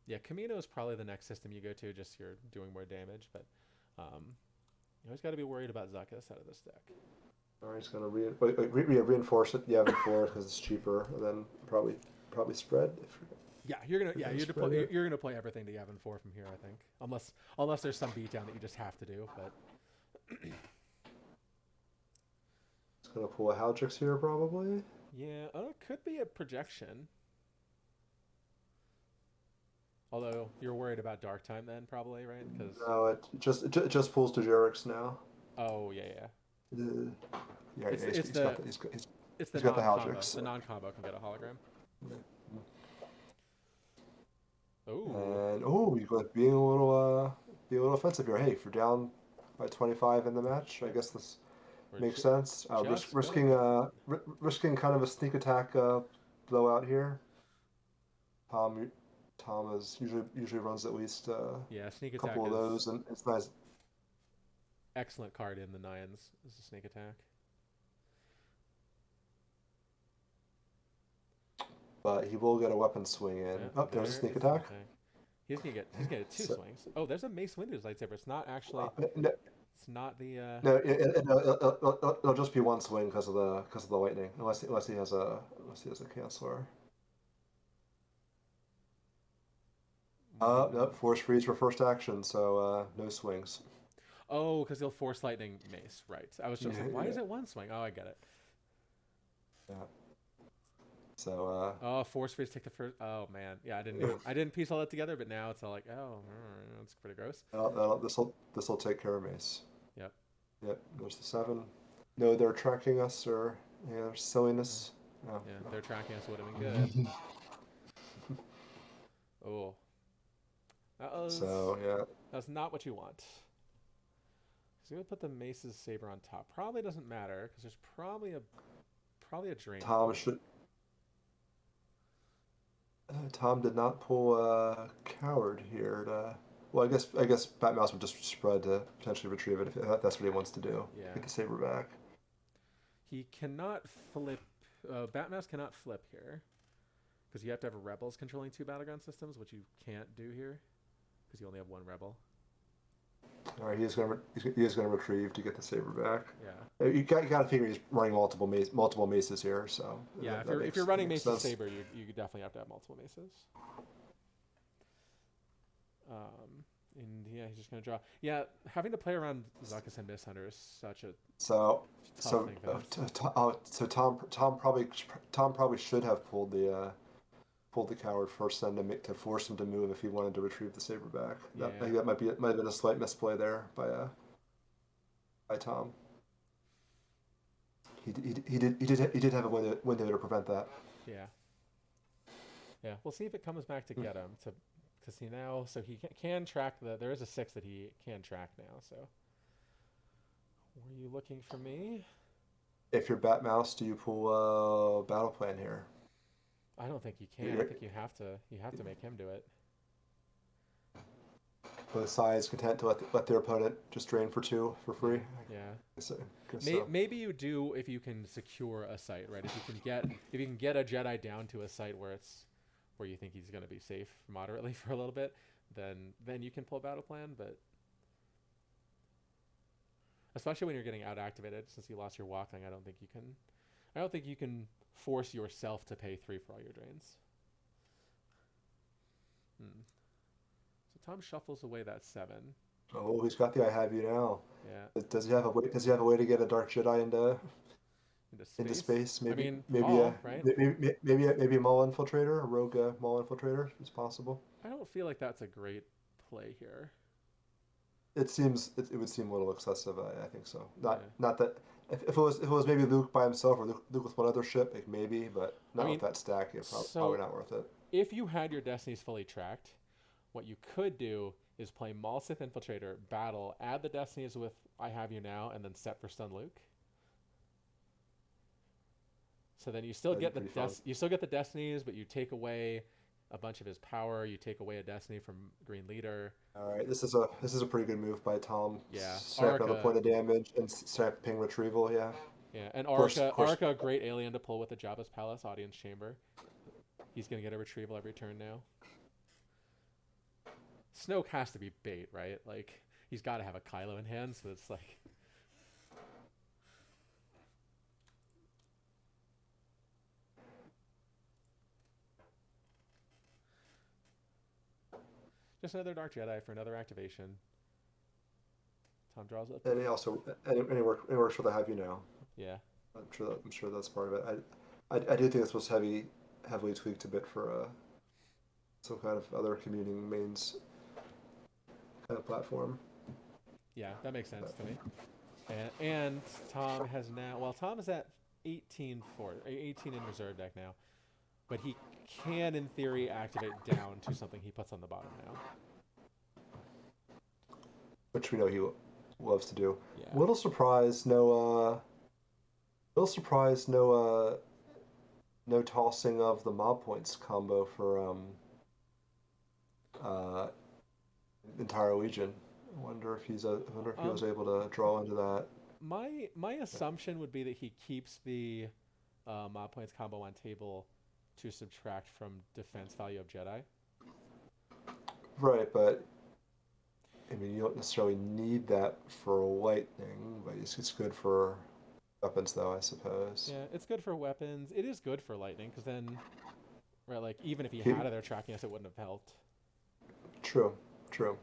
Yeah, Camino is probably the next system you go to, just you're doing more damage, but you always got to be worried about Zuckuss out of this deck. All right, he's going to reinforce it. Yeah, before because it's cheaper, and then probably spread. Yeah, you're gonna Spread it. you're gonna play everything to Yavin 4 from here, I think, unless there's some beatdown that you just have to do. But He's going to pull a Haldrix here, probably. yeah, it could be a projection. Although you're worried about Dark Time then, probably, right? Because No, it just pulls to Jurix now. oh yeah, Yeah, it's yeah, it's the it's the he's got the non-combo. Haldrix. The non-combo can get a hologram. And he's going to be a little offensive here. Hey, if you're down by 25 in the match, I guess this We're makes sense. just Risking kind of a sneak attack blowout here. Tom Tom is usually runs at least yeah, sneak a attack couple of is those, and it's nice. excellent card in the nines. Is a sneak attack. But he will get a weapon swing in. Yeah, Oh, there's a there sneak is attack. He's gonna get two So, swings. Oh, there's a Mace Windu's lightsaber. It's not actually. no, It's not the. no, it'll just be one swing because of the lightning, unless he has a canceller. Nope, force freeze for first action, so no swings. Oh, because he'll force lightning Mace. Right. I was just like, why Yeah, is it one swing? Oh, I get it. yeah. So Oh, force freeze take the first. Oh man, yeah, I didn't piece all that together, but now it's all like, oh, that's pretty gross. this will take care of Mace. Yep. Yep, there's the 7. No, they're tracking us or yeah, silliness. Oh. Yeah, their tracking us would have been good. Oh, So yeah, that's not what you want. So you're gonna put the Mace's saber on top. Probably doesn't matter because there's probably a drain. Tom did not pull a coward here. Well, I guess Batmouse would just spread to potentially retrieve it if that's what he wants to do. Yeah. Get the saber back. He cannot flip. Batmouse cannot flip here because you have to have rebels controlling 2 battleground systems, which you can't do here because you only have 1 rebel. All right, he is gonna retrieve to get the saber back. Yeah. You got to figure he's running multiple maces here. So Yeah. that If you're running makes Mace's sense. saber, you definitely have to have multiple Maces. Yeah, he's just gonna draw. Yeah, having to play around Zuckuss and Misshunter is such a So tough so thing for him. so Tom probably should have pulled the coward first, then to force him to move if he wanted to retrieve the saber back. That I Yeah. think that might have been a slight misplay there by Tom. He did have a window to prevent that. Yeah. Yeah. We'll see if it comes back to get him to see now. So he can track there is a 6 that he can track now. So were you looking for me? If you're Batmouse, do you pull battle plan here? I don't think you can. I You're, think you have to make him do it. both sides content to let their opponent just drain for 2 for free. Yeah. So, so. Maybe you do if you can secure a site, right? If you can get a Jedi down to a site where you think he's going to be safe moderately for a little bit, then you can pull battle plan. But especially when you're getting out activated, since you lost your walking, I don't think you can force yourself to pay 3 for all your drains. So Tom shuffles away that 7. Oh, he's got the I have you now. Yeah. Does he have a way? Does he have a way to get a Dark Jedi into space? I Maybe mean, maybe Paul, right? maybe a Maul infiltrator, a rogue Maul infiltrator is possible. I don't feel like that's a great play here. It would seem a little excessive. I think so. Not Yeah. not that if it was maybe Luke by himself or Luke with one other ship, like maybe, but I not with mean, that stack. Yeah, probably so not worth it. if you had your destinies fully tracked, what you could do is play Maul Sith Infiltrator, battle, add the destinies with I have you now, and then set for stun Luke. So then you still That'd get be pretty fun. you still get the destinies, but you take away a bunch of his power. You take away a destiny from Green Leader. All right, this is a pretty good move by Tom. Yeah, Strap another Arca. point of damage and strap ping retrieval. Yeah, Yeah, and of Arca, course. Arca, great alien to pull with the Jabba's Palace Audience Chamber. He's gonna get a retrieval every turn now. Snoke has to be bait, right? Like he's got to have a Kylo in hand, so it's like. Just another Dark Jedi for another activation. Tom draws up. And it works for the have you now. Yeah. I'm sure that's part of it. I do think this was heavily tweaked a bit for some kind of other commuting mains kind of platform. Yeah, that makes sense to me. And Tom has now. Well, Tom is at 18 in reserve deck now, but he can, in theory, activate down to something he puts on the bottom now. Which we know he loves to do. Yeah. Little surprised, no tossing of the mob points combo for uh, entire Legion. I wonder if he was able to draw into that. My assumption would be that he keeps the mod points combo on table to subtract from defense value of Jedi. Right, but I mean, you don't necessarily need that for lightning, but it's good for weapons, though, I suppose. Yeah, it's good for weapons. It is good for lightning, because then, right, like, even if he He- had it there tracking us, it wouldn't have helped. True, true.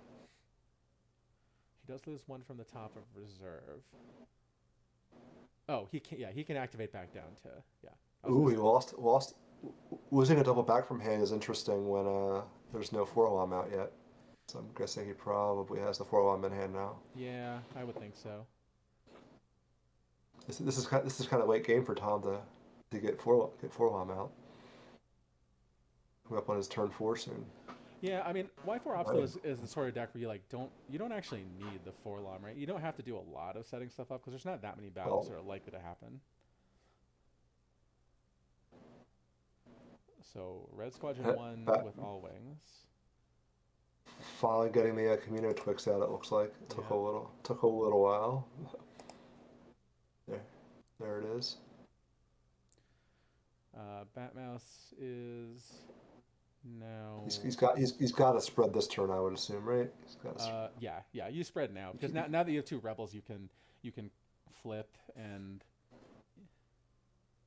He does lose 1 from the top of reserve. Oh, he can activate back down to, yeah. Ooh, he lost. Losing a double back from hand is interesting when there's no 4-alarm out yet. So I'm guessing he probably has the 4-alarm in hand now. Yeah, I would think so. This is kind of late game for Tom to get 4-alarm out. We're up on his turn 4 soon. Yeah, I mean, Y4 Obstacle is the sort of deck where you don't actually need the 4-alarm, right? You don't have to do a lot of setting stuff up because there's not that many battles that are likely to happen. So Red Squadron 1 with all wings. Finally getting the Camino Twix out. It looks like it took a little while. There it is. Batmouse is now. He's got to spread this turn, I would assume, right? He's got yeah. You spread now because now that you have 2 rebels, you can flip and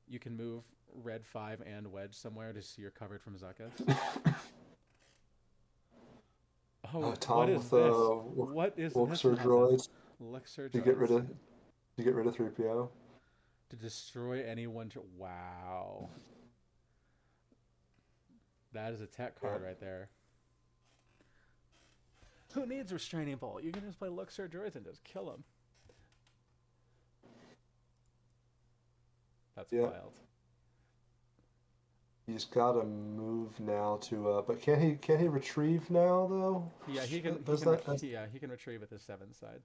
you can move Red 5 and Wedge somewhere just so you're covered from Zuckuss. Oh, what Tom is with this? the What is this Luxor nonsense? droids Luxor to get droids. rid of to get rid of 3PO. To destroy anyone. Wow. That is a tech Yeah. card right there. Who needs Restraining Bolt? You can just play Luxor droids and just kill them. That's Yeah. wild. He's got to move now to. But can he retrieve now though? Yeah, he can. He can retrieve with his 7 side.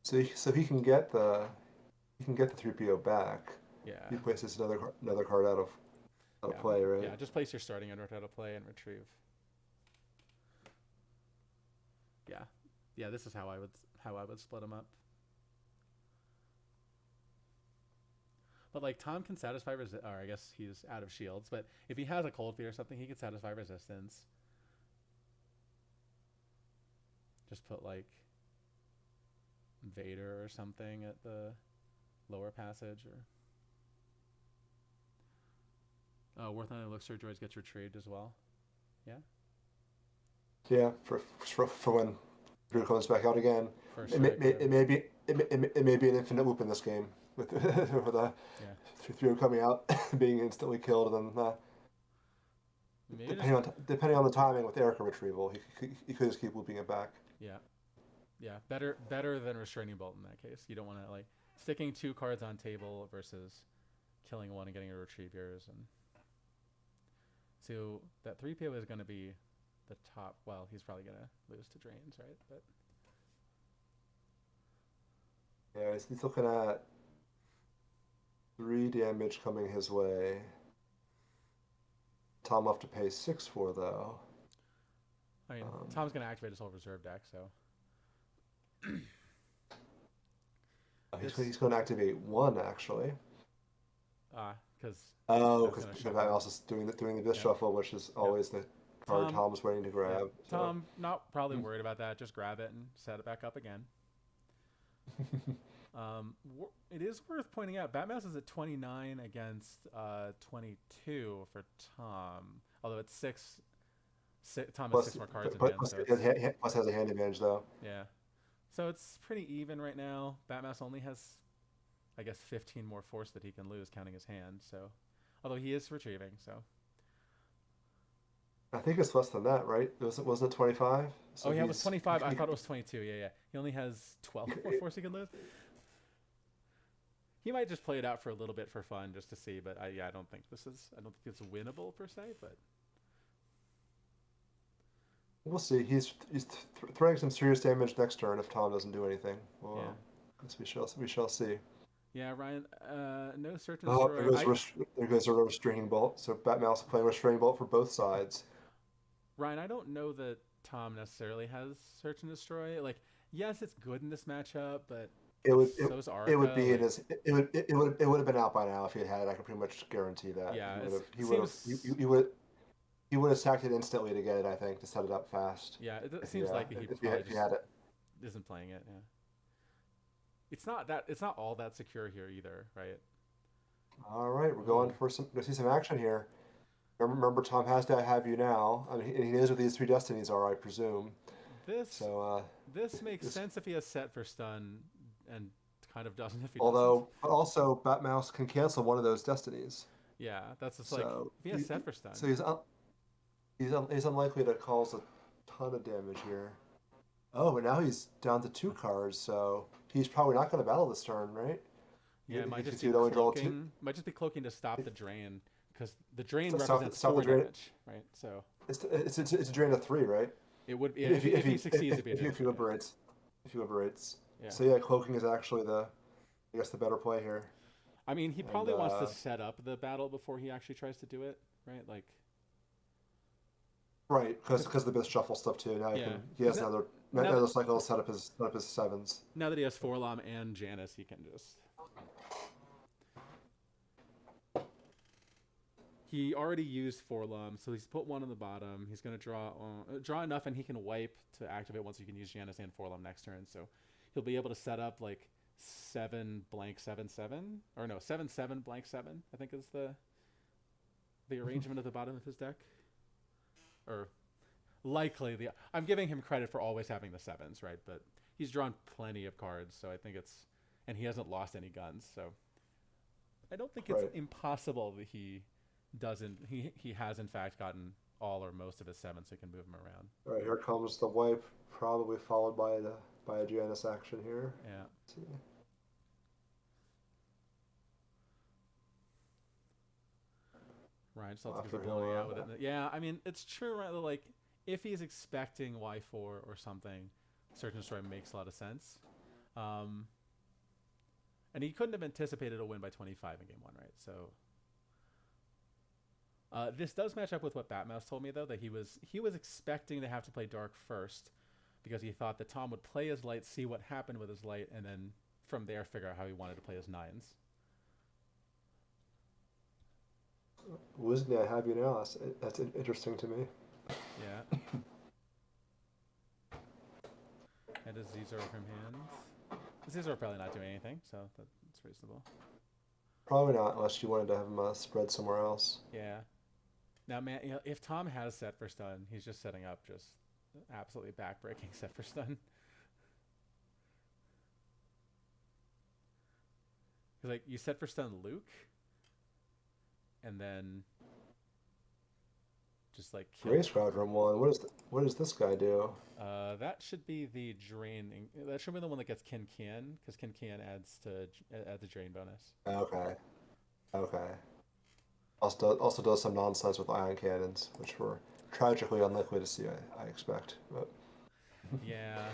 So he can get the 3PO back. Yeah. He places another card out of play, right? Yeah, just place your starting under out of play and retrieve. Yeah. Yeah, this is how I would split them up. But like Tom can satisfy or I guess he's out of shields, but if he has a cold feet or something, he can satisfy resistance. Just put like Vader or something at the lower passage or Worth Nine Elixir droids gets retrieved as well. Yeah. Yeah, for when Drew comes back out again. First It may, strike, it may be it may be an infinite loop in this game with with the yeah. 3PO coming out being instantly killed, and then depending on the timing with Erica retrieval, he could just keep looping it back. Yeah. Yeah, better than Restraining Bolt in that case. You don't want to like sticking 2 cards on table versus killing one and getting to retrieve yours. And so that 3PO is going to be the top. Well, he's probably going to lose to drains, right? But Yeah, he's looking at 3 damage coming his way. Tom will have to pay 6 for though. I mean, Tom's going to activate his whole reserve deck, so He's going to activate 1 actually. because Because that else is doing the shuffle, which is always the card Tom's waiting to grab. Yeah. Tom not probably worried about that. Just grab it and set it back up again. It is worth pointing out batmouse is at 29 against 22 for Tom. Although it's 6 Tom has 6 more cards in hand. Plus has a hand advantage though. Yeah. So it's pretty even right now. Batmouse only has, I guess, 15 more force that he can lose, counting his hand. So, although he is retrieving, so. I think it's less than that, right? Wasn't it 25? So it was 25. I thought it was 22. Yeah. He only has 12 more force he can lose. He might just play it out for a little bit for fun, just to see. But I don't think it's winnable per se. But we'll see. He's throwing some serious damage next turn if Tom doesn't do anything. Well, yeah. We shall see. Yeah, Ryan. No search and destroy. There goes a restraining bolt. So batmouse playing restraining bolt for both sides. Ryan, I don't know that Tom necessarily has search and destroy. Like, yes, it's good in this matchup, but it would have been out by now if he had it. I can pretty much guarantee that. Yeah, he would have sacked it instantly to get it. I think to set it up fast. Yeah, it seems like he had it. Isn't playing it. Yeah. It's not all that secure here either, right? All right, we're going to see some action here. Remember, Tom has to have you now. I mean, he knows what these 3 destinies are, I presume. This makes sense if he has set for stun, and kind of doesn't if he doesn't. Also, batmouse can cancel one of those destinies. Yeah, that's just like if he has set for stun. So he's unlikely to cause a ton of damage here. Oh, but now he's down to 2 cards, so he's probably not going to battle this turn, right? Yeah, it might just be cloaking. Might just be cloaking to stop the drain, because the drain represents 4 damage, right? So it's a drain of 3, right? It would be if he succeeds. If he liberates. Yeah. So yeah, cloaking is actually the better play here. I mean, he probably wants to set up the battle before he actually tries to do it, right? Like. Right, because the bit shuffle stuff too. Now he has another cycle to set up his 7s. Now that he has Forlom and Janice, he can just. He already used Forlom, so he's put 1 on the bottom. He's going to draw enough, and he can wipe to activate once you can use Janice and Forlom next turn. So he'll be able to set up like 7 blank 7 7, or no 7 7 blank 7. I think is the arrangement at the bottom of his deck. Or likely the. I'm giving him credit for always having the 7s, right? But he's drawn plenty of cards, so I think it's, and he hasn't lost any guns, so I don't think it's Right. impossible that he doesn't. He has in fact gotten all or most of his 7s, so he can move them around. All right, here comes the wipe, probably followed by a Janus action here. Yeah. Let's see. Ryan just lets his After him, ability out with it. Yeah, I mean, it's true, right? Like, if he's expecting Y4 or something, Search and Destroy makes a lot of sense. And he couldn't have anticipated a win by 25 in game 1, right? So this does match up with what Batmouse told me, though, that he was expecting to have to play Dark first because he thought that Tom would play his light, see what happened with his light, and then from there figure out how he wanted to play his 9s. Wisney, I have you now. That's interesting to me. Yeah. And a Zizor from hand. Zizor probably not doing anything, so that's reasonable. Probably not, unless you wanted to have him spread somewhere else. Yeah. Now, man, you know, if Tom has set for stun, he's just setting up just absolutely backbreaking set for stun. Because like you set for stun Luke, and then just like kill. Ray Squadron 1. What does this guy do? That should be the drain. That should be the one that gets Kin Kian, because Kin Kian adds a drain bonus. Okay. Okay. Also does some nonsense with ion cannons, which were tragically unlikely to see, I expect. But Yeah.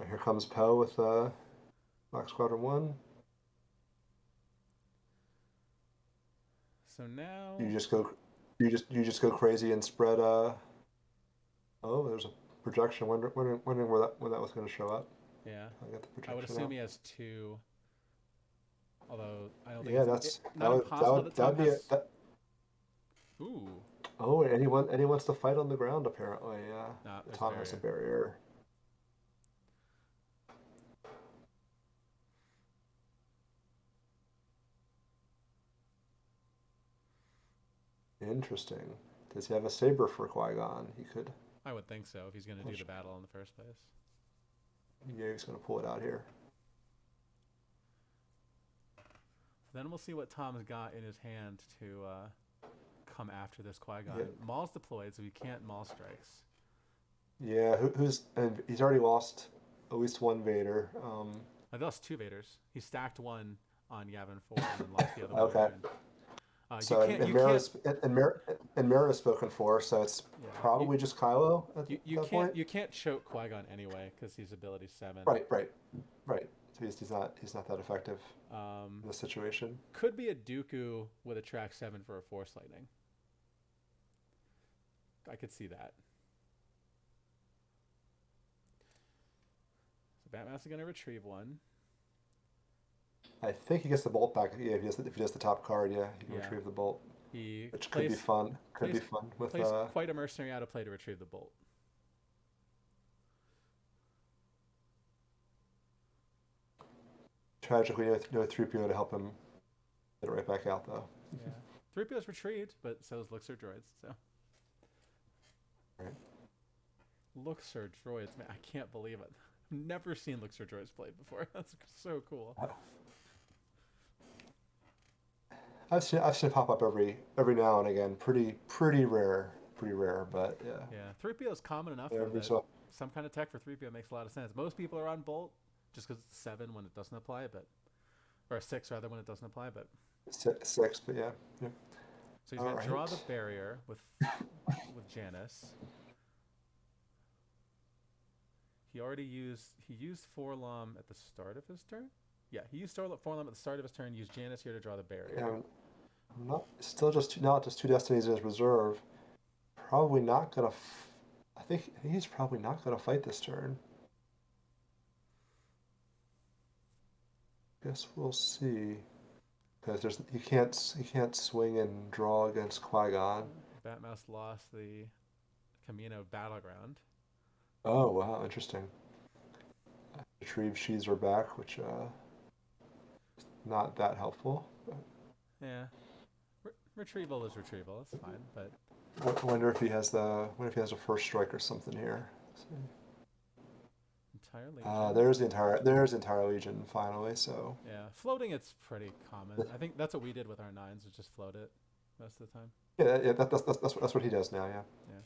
here comes Poe with Black Squadron 1. So now You just go crazy and spread oh, there's a projection. Wondering where that was going to show up. Yeah. I got the projection. I would assume out. he has 2. Although I don't think Yeah, it's not impossible that Tom has... Ooh. Oh, and he wants to fight on the ground apparently. Yeah. Nah, Tom has a barrier. Interesting. Does he have a saber for Qui-Gon? He could. I would think so if he's going to do the battle in the first place. Yeah, he's going to pull it out here. Then we'll see what Tom's got in his hand to come after this Qui-Gon. Yeah. Maul's deployed, so he can't Maul strikes. Yeah, and he's already lost at least one Vader. I lost 2 Vaders. He stacked one on Yavin 4 and then lost the other Okay. one. So and Mara is spoken for, so it's probably just Kylo at that point. You can't choke Qui-Gon anyway because he's ability 7. Right. So he's not that effective in this situation. Could be a Dooku with a track 7 for a Force Lightning. I could see that. So Batmouse is going to retrieve one. I think he gets the bolt back. Yeah, if he does the top card, yeah, he can retrieve the bolt. Which could be fun. Could be fun with quite a mercenary out of play to retrieve the bolt. Tragically, no 3PO to help him get it right back out, though. Yeah. 3PO's retrieved, but so is Luxor droids. So. Right. Luxor droids, man, I can't believe it. I've never seen Luxor droids played before. That's so cool. I've seen it pop up every now and again. Pretty rare, but yeah. Yeah, 3PO is common enough. Some kind of tech for 3PO makes a lot of sense. Most people are on Bolt just because it's 7 when it doesn't apply, or 6 rather when it doesn't apply, but 6, but yeah. So he's gonna draw the barrier with Janus. He used Forlom at the start of his turn. Yeah, he used Forlom at the start of his turn. Used Janus here to draw the barrier. Yeah, I'm not still just 2 destinies in his reserve. Probably not gonna. I think he's probably not gonna fight this turn. Guess we'll see. Because he can't swing and draw against Qui-Gon. Batmouse lost the Camino Battleground. Oh wow, interesting. Retrieve Sheezer back, which not that helpful. But... Yeah, retrieval is retrieval. It's fine, but Wonder if he has the. Wonder if he has a first strike or something here. Entire Legion. There's the entire Legion finally. So Yeah, floating it's pretty common. I think that's what we did with our 9s, was just float it most of the time. yeah, that's what he does now. Yeah. Yeah.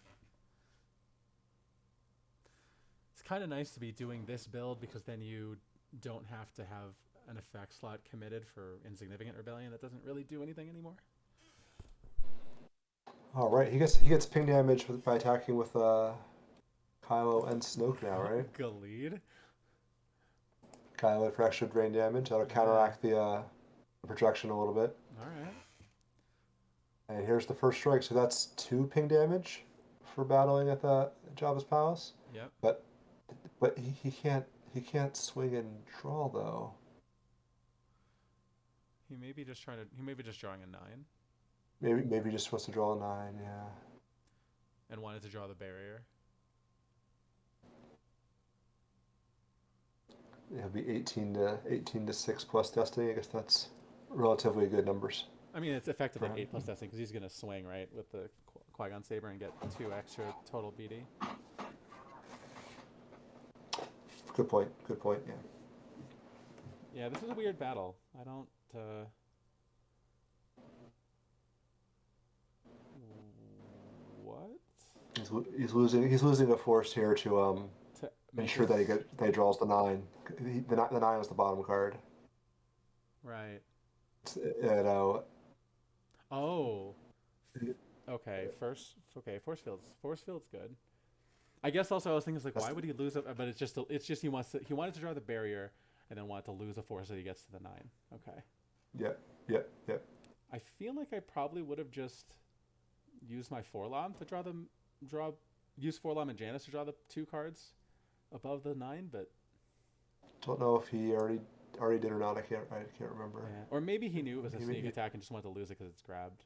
It's kind of nice to be doing this build because then you don't have to have an effect slot committed for Insignificant Rebellion that doesn't really do anything anymore. All right, he gets ping damage by attacking with Kylo and Snoke now, right? Galid. Kylo for extra drain damage. That'll counteract the projection a little bit. All right. And here's the first strike. So that's 2 ping damage for battling at the Jabba's palace. Yep. But he can't swing and draw though. He may be just drawing a 9. Maybe just supposed to draw a 9. Yeah. And wanted to draw the barrier. It'll be 18 to 6 plus destiny. I guess that's relatively good numbers. I mean, it's effectively 8 plus destiny because he's going to swing, right, with the Qui-Gon Saber and get 2 extra total BD. Good point. Yeah. Yeah, this is a weird battle. I don't. What? He's losing a force here to ensure that he draws the 9. The 9 is the bottom card. Right. You know. Oh. Okay. Force field's good. I guess also I was thinking why would he lose it? But it's just he wanted to draw the barrier and then wanted to lose a force that he gets to the 9. Okay. Yeah. I feel like I probably would have just used my Forlom to use Forlom and Janice to draw the 2 cards above the 9, but don't know if he already did or not. I can't remember. Yeah. Or maybe he knew it was a sneak attack and just wanted to lose it because it's grabbed.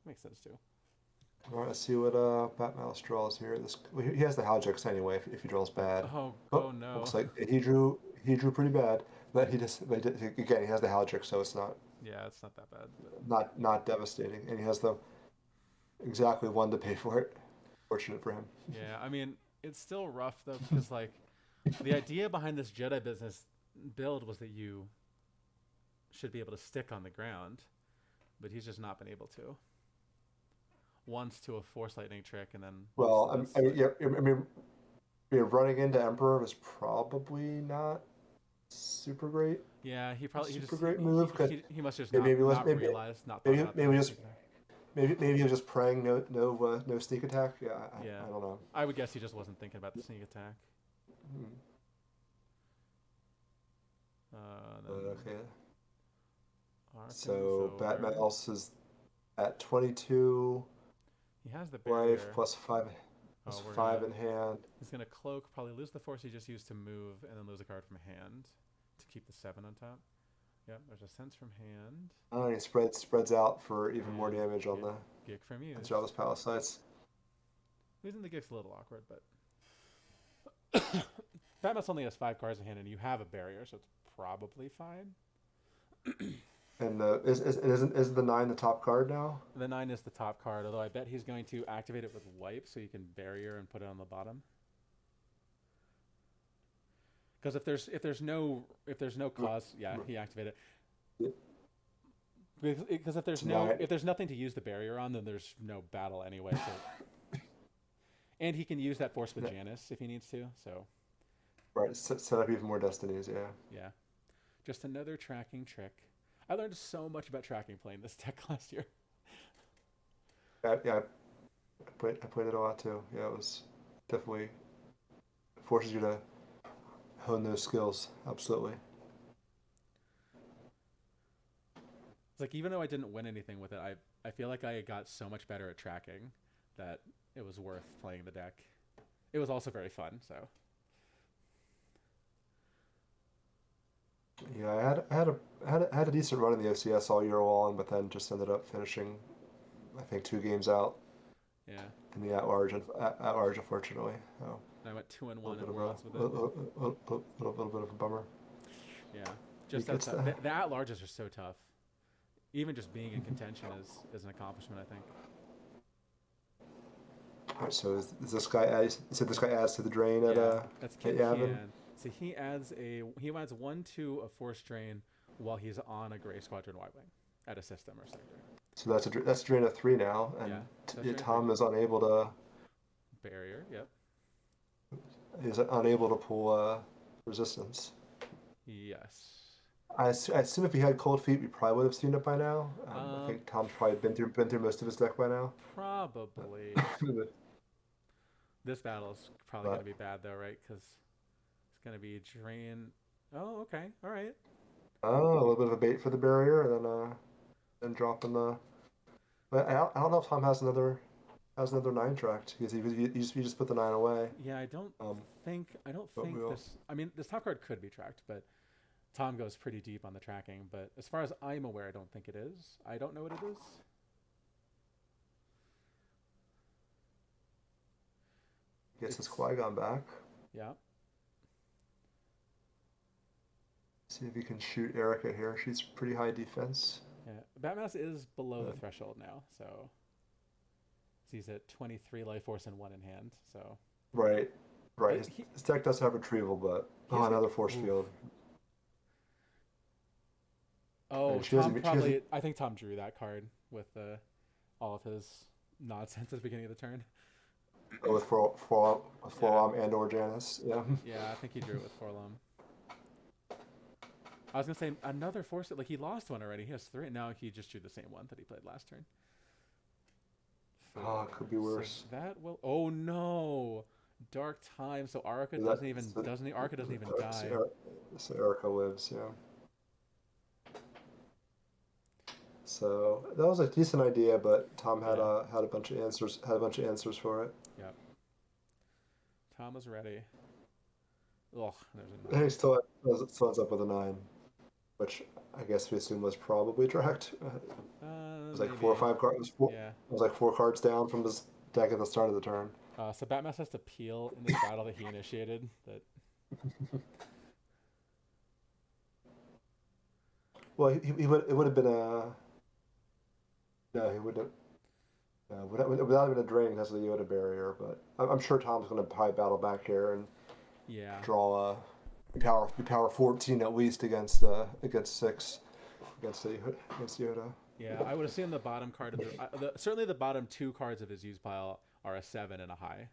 Makes sense too. All right, let's see what batmouse draws here. He has the Haljax anyway. If he draws bad. Oh no! Looks like he drew pretty bad, but he has the Haljax, so it's not. Yeah, it's not that bad. Not devastating, and he has exactly 1 to pay for it. Fortunate for him. Yeah, I mean it's still rough though because the idea behind this Jedi business build was that you should be able to stick on the ground, but he's just not been able to. Once to a Force Lightning trick, and then running into Emperor was probably not super great. Yeah, he move. He must just realized. Maybe he was just praying no sneak attack. Yeah, I don't know. I would guess he just wasn't thinking about the sneak attack. Okay. So batmouse is at 22. He has the barrier. Life plus 5 in hand. He's gonna cloak, probably lose the force he just used to move, and then lose a card from hand to keep the 7 on top. Yep, there's a sense from hand. Oh, and he spreads out for even more damage on the Gig from you. Jabba's palace sites. Losing the gig's a little awkward, but Batmouse only has 5 cards in hand, and you have a barrier, so it's probably fine. And isn't the 9 the top card now? The 9 is the top card, although I bet he's going to activate it with wipe, so you can barrier and put it on the bottom. Because if there's no cause, he activated it. Because if there's nothing to use the barrier on, then there's no battle anyway. So. And he can use that force with Janice if he needs to. So. Right, set up even more destinies. Yeah. Yeah, just another tracking trick. I learned so much about tracking playing this deck last year. Yeah, I played it a lot too. Yeah, it was definitely forces you to hone those skills. Absolutely. It's like even though I didn't win anything with it, I feel like I got so much better at tracking that it was worth playing the deck. It was also very fun. So. Yeah, I had a decent run in the OCS all year long, but then just ended up finishing, I think, 2 games out. Yeah. In the at large, unfortunately. So. I went 2-1 in Worlds with it. A little bit of a bummer. Yeah, just the at larges are so tough. Even just being in contention is an accomplishment, I think. All right, so is this guy adds? You said this guy adds to the drain Yeah, that's at Kin Yavin. Kian. So he adds 1/2 of force drain while he's on a Gray Squadron Y-wing at a system or sector. So that's a drain of 3 now, Yeah, and that's drain 3. Tom is unable to Barrier. Yep. pull resistance. Yes. I assume if he had cold feet, we probably would have seen it by now. I Um, think Tom's probably been through most of his deck by now. Probably. This battle's probably going to But be bad though, right? Because it's going to be drain. Oh, okay. All right. oh, a little bit of a bait for the barrier, and then dropping the. But I don't know if Tom has another 9 tracked because he just put the 9 away. Yeah, I don't Um, but think we'll this. I mean, this top card could be tracked, but Tom goes pretty deep on the tracking. But as far as I'm aware, I don't think it is. I don't know what it is. gets his It's Qui-Gon back. yeah. See if he can shoot Erica here. She's pretty high defense. Yeah. Batmouse is below the Uh, threshold now, so he's at 23 life force and 1 in hand. So right, right. but His deck does have retrieval, but he has another force oof. field. Oh, And Tom probably. I think Tom drew that card with all of his nonsense at the beginning of the turn. with Yeah. Forlom and or Janice. Yeah. Yeah, I think he drew it with Forlum. I was gonna say another force. Like he lost one already. He has 3. Now he just drew the same one that he played last turn. Oh, it could be worse. So that will. Oh no, Dark Time. So Arca Is doesn't that even so, doesn't Arca doesn't even so, die. so Erica lives, yeah. So that was a decent idea, but Tom had Yeah. had a bunch of answers for it. Yep. Tom was ready. Ugh, there's a And he 9. still ends up with a 9, which I guess we assume was probably tracked. It was like four or Maybe. five cards. It Yeah. was like 4 cards down from his deck at the start of the turn. So Batmouse has to peel in this battle that he initiated. That Well, he would it would have been a no, he wouldn't. Without even a drain because of the Yoda barrier, but I'm sure Tom's going to probably battle back here and yeah. draw be power 14 at least against 6 against Yoda. Yeah, I would assume the bottom card of the certainly the bottom 2 cards of his use pile are a 7 and a high.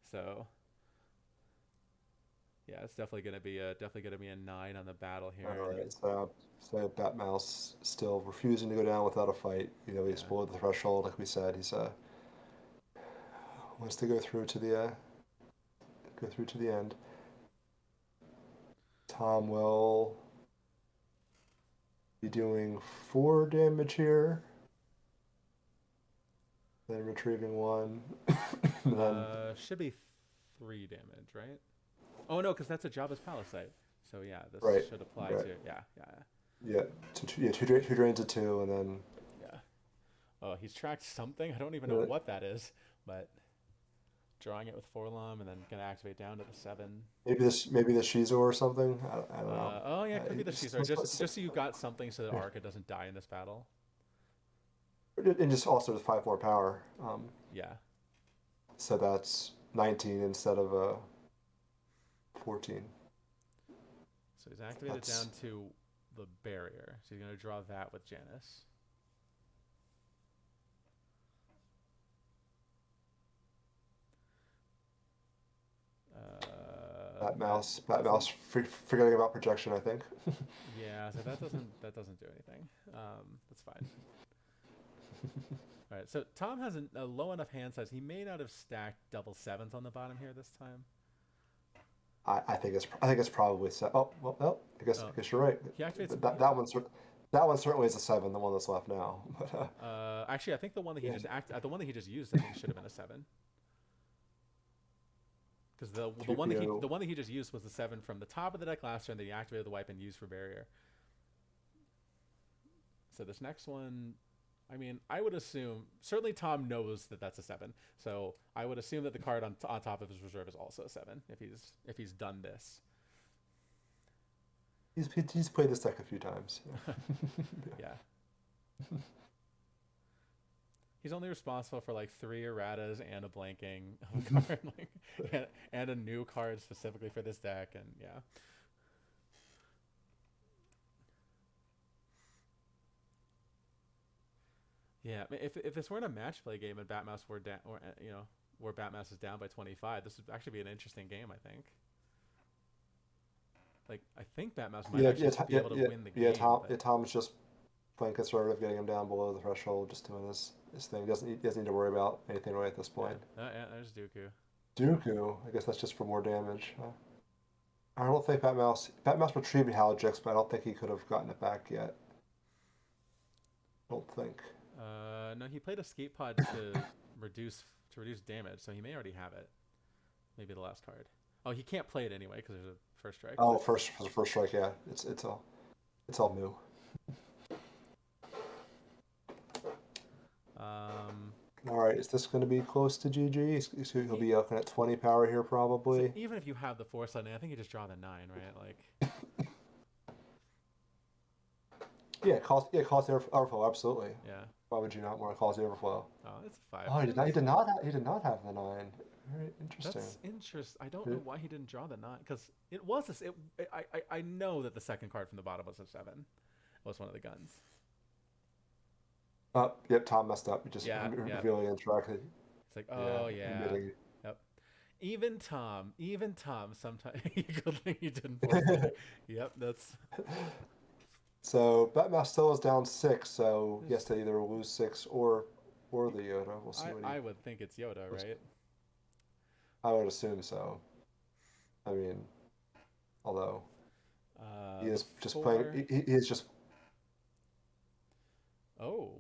So yeah, it's definitely gonna be a 9 on the battle here. All right, so Batmouse still refusing to go down without a fight. He's Yeah, below the threshold, like we said. He's wants to go through to the end. Tom will be doing 4 damage here, then retrieving 1, and then should be 3 damage, right? Oh no, because that's a Jabba's Palisade. So yeah, this right, should apply right, to yeah. yeah, two drains of 2, and then Yeah. Oh, he's tracked something. I don't even know uh, what that is, but drawing it with Forlum and then gonna activate down to the 7. maybe the Shizu or something. I don't know. Oh yeah, it could be the Caesar. Just So- just so you got something so that yeah. Arca doesn't die in this battle. And just also 5 more power. Yeah. So that's 19 instead of 14. So he's activated That's down to the barrier. So he's gonna draw that with Janice. Bat mouse forgetting about projection, I think. Yeah, so that doesn't do anything. That's fine. All right, so Tom has a low enough hand size. He may not have stacked double 7s on the bottom here this time. I think it's probably set. Oh well, no, Oh, I guess you're right. he activates. That one certainly is a 7, the one that's left now. But Actually, I think the one that he yeah, the one that he just used, I think should have been a 7. Because the one that he just used was the 7 from the top of the deck last turn that he activated the wipe and used for barrier. So this next one, I mean, I would assume certainly Tom knows that that's a 7. So I would assume that the card on top of his reserve is also a 7 if he's done this. he's played this deck a few times. Yeah. He's only responsible for like 3 erratas and a blanking of a card, like, and a new card specifically for this deck, and yeah. Yeah, if this weren't a match play game and Batmouse were down, or where Batmouse is down by 25, this would actually be an interesting game. I think. Like, I think Batmouse might actually be able to win the game. Tom's just playing conservative, getting him down below the threshold, just doing his thing. He doesn't need to worry about anything right at this point. Yeah, there's Dooku. Dooku, I guess that's just for more damage. I don't think Batmouse retrieved Halogix, but I don't think he could have gotten it back yet. I don't think. No, he played Escape Pod to reduce damage, so he may already have it. Maybe the last card. Oh, he can't play it anyway because there's a first strike. Oh, first strike, yeah. It's all new. All right, is this going to be close to GG? He'll be looking at 20 power here probably. So even if you have the Force Lightning, I think you just draw the 9, right? Like. Yeah, cause the overflow, absolutely. Yeah. Why would you not want to cause the overflow? Oh, it's a 5. Oh, he did not have the 9. Very interesting. That's interesting. I don't know why he didn't draw the 9, because it was this. I know that the second card from the bottom was a 7. It was one of the guns. Yep, Tom messed up. He just revealing incorrectly. It's like, oh yeah. Yep. Even Tom, sometimes good thing he didn't play. Yep, that's. So Batmouse still is down 6, so he has to either lose 6 or the Yoda. We'll see. I would think it's Yoda, right? I would assume so. I mean, although he is just playing. He is just. Oh.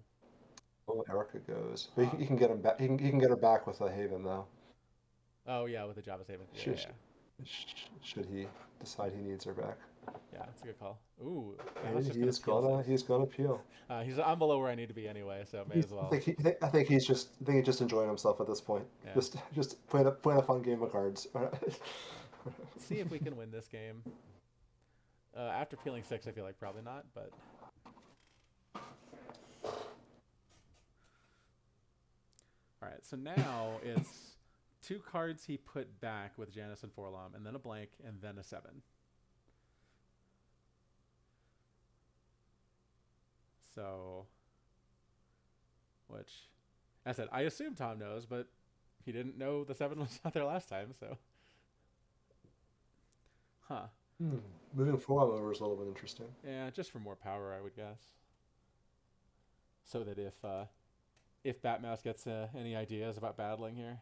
Well, Erica goes. But he can get him back. He can get her back with a Haven though. Oh yeah, with the Jabba's Haven. Should he decide he needs her back? Yeah, that's a good call. Ooh, he's gonna peel. I'm below where I need to be anyway, so may as well. I think he's just enjoying himself at this point. Yeah. Just playing a fun game of cards. See if we can win this game. After peeling 6, I feel like probably not, but. All right, so now it's 2 cards he put back with Janice and Forlom, and then a blank, and then a 7. So, which, as I said, I assume Tom knows, but he didn't know the 7 was not there last time, so. Huh. Moving Forlom over is a little bit interesting. Yeah, just for more power, I would guess. So that if Batmouse gets any ideas about battling here.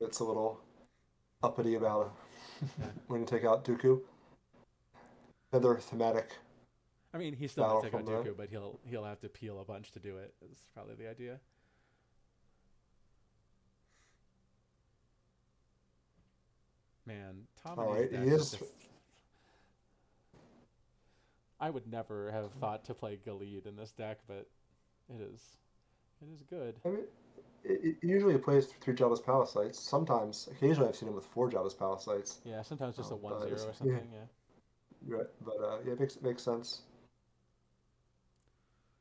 It's a little uppity about when you take out Dooku. Another thematic. I mean, he's still going to take out Dooku, but he'll have to peel a bunch to do it, is probably the idea. Man, Tom. All right, he is. I would never have thought to play Galid in this deck, but it is good. I mean, it usually plays 3 Jabba's Palace Sometimes, occasionally, I've seen him with 4 Jabba's Palace. Yeah, sometimes just a 1/0 or something. Yeah. You're right, but it makes sense.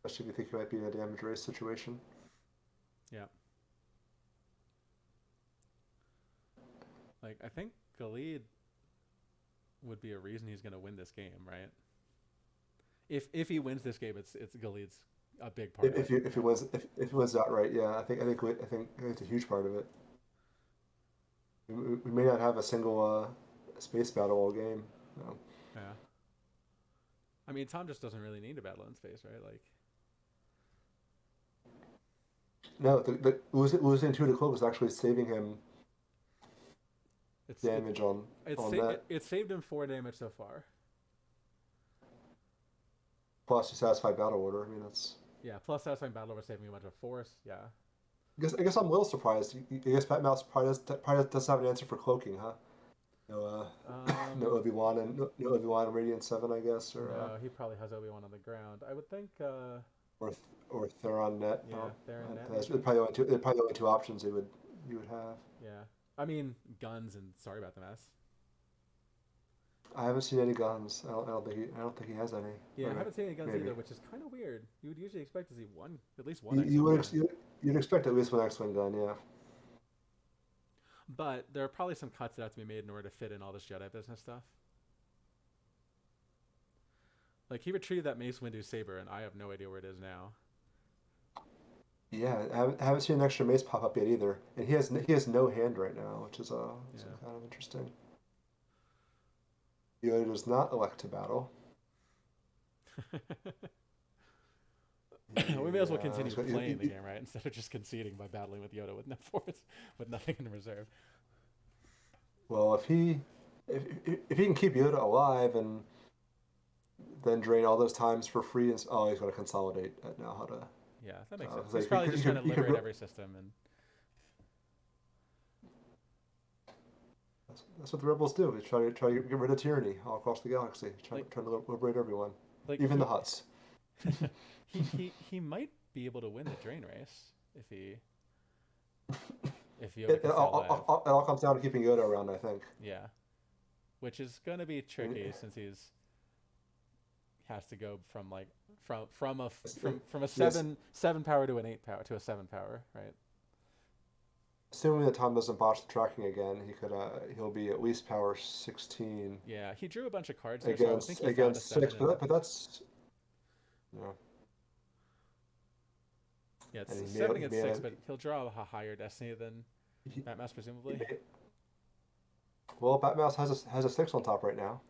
Especially if you think he might be in a damage race situation. Yeah. Like, I think Galid would be a reason he's going to win this game, right? If he wins this game, it's Galid's a big part. If he wins that right, yeah, I think it's a huge part of it. We may not have a single space battle all game. No. Yeah. I mean, Tom just doesn't really need a battle in space, right? Like. No, losing 2 to Cloak is actually saving him damage on that. It saved him 4 damage so far. Plus, you satisfy battle order. I mean, that's. Yeah, plus satisfying battle order saving a bunch of force. Yeah. I guess I'm a little surprised. I guess Batmouse probably doesn't have an answer for cloaking, huh? No Obi-Wan and Radiant 7, I guess, or. No, he probably has Obi-Wan on the ground. I would think. Or Theron Net. Yeah, Theron Net. They're probably the only 2 options you would have. Yeah, I mean guns and sorry about the mess. I haven't seen any guns. I don't think he has any. Yeah, I Okay, haven't seen any guns maybe. either, which is kind of weird. You would usually expect to see one, at least one You, you X-wing would gun. you'd expect at least one X-wing gun, yeah. But there are probably some cuts that have to be made in order to fit in all this Jedi business stuff. Like he retrieved that Mace Windu saber, and I have no idea where it is now. Yeah, I haven't seen an extra mace pop up yet either, and he has no hand right now, which is Yeah. kind of interesting. Yoda does not elect to battle. We may as well continue So playing the game, right? Instead of just conceding by battling with Yoda with no force, with nothing in reserve. well, if he can keep Yoda alive and then drain all those times for free, and oh, he's going to consolidate now how to. Yeah, that makes sense. He's Like probably just trying to you could, liberate every system, and that's what the rebels do. They try to get rid of tyranny all across the galaxy, like trying to liberate everyone, like even the Hutts. he might be able to win the drain race if Yoda can stay alive. It all comes down to keeping Yoda around, I think. Yeah, which is gonna be tricky since has to go from like from a Yes. seven power to an 8 power to a 7 power, right? Assuming that Tom doesn't botch the tracking again, he'll be at least power 16 Yeah, he drew a bunch of cards there, so I would think he found a against seven. six, but that's yeah. Yeah, And it's he seven may, against six, but he'll draw a higher destiny than he, Batmouse, he presumably. may, well, Batmouse has a six on top right now.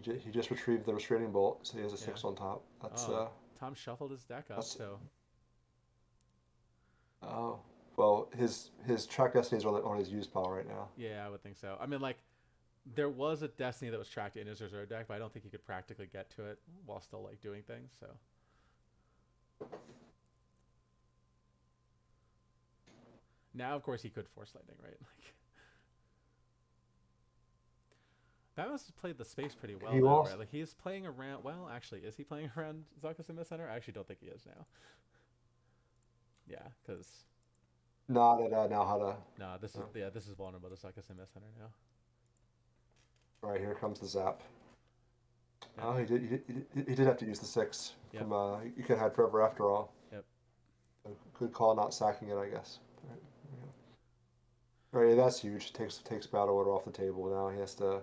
He just retrieved the restraining bolt, so he has a Yeah. six on top. Oh, Tom shuffled his deck up, That's so oh well, his track destinies are on his use pile right now. yeah, I would think so. I mean, like, there was a destiny that was tracked in his reserve deck, but I don't think he could practically get to it while still like doing things. So now, of course, he could force lightning, right? Like Batmouse has played the space pretty well He now, lost. right? Like he's playing around. Well, actually, is he playing around Zuckuss in the center? I actually don't think he is now. Yeah, because Not at now how to. no, this is vulnerable to Zuckuss in the center now. All right, here comes the zap. Yep. Oh, he did have to use the six Yep. from you could have forever after all. Yep. Good call not sacking it, I guess. All right, that's huge. Takes battle order off the table. Now he has to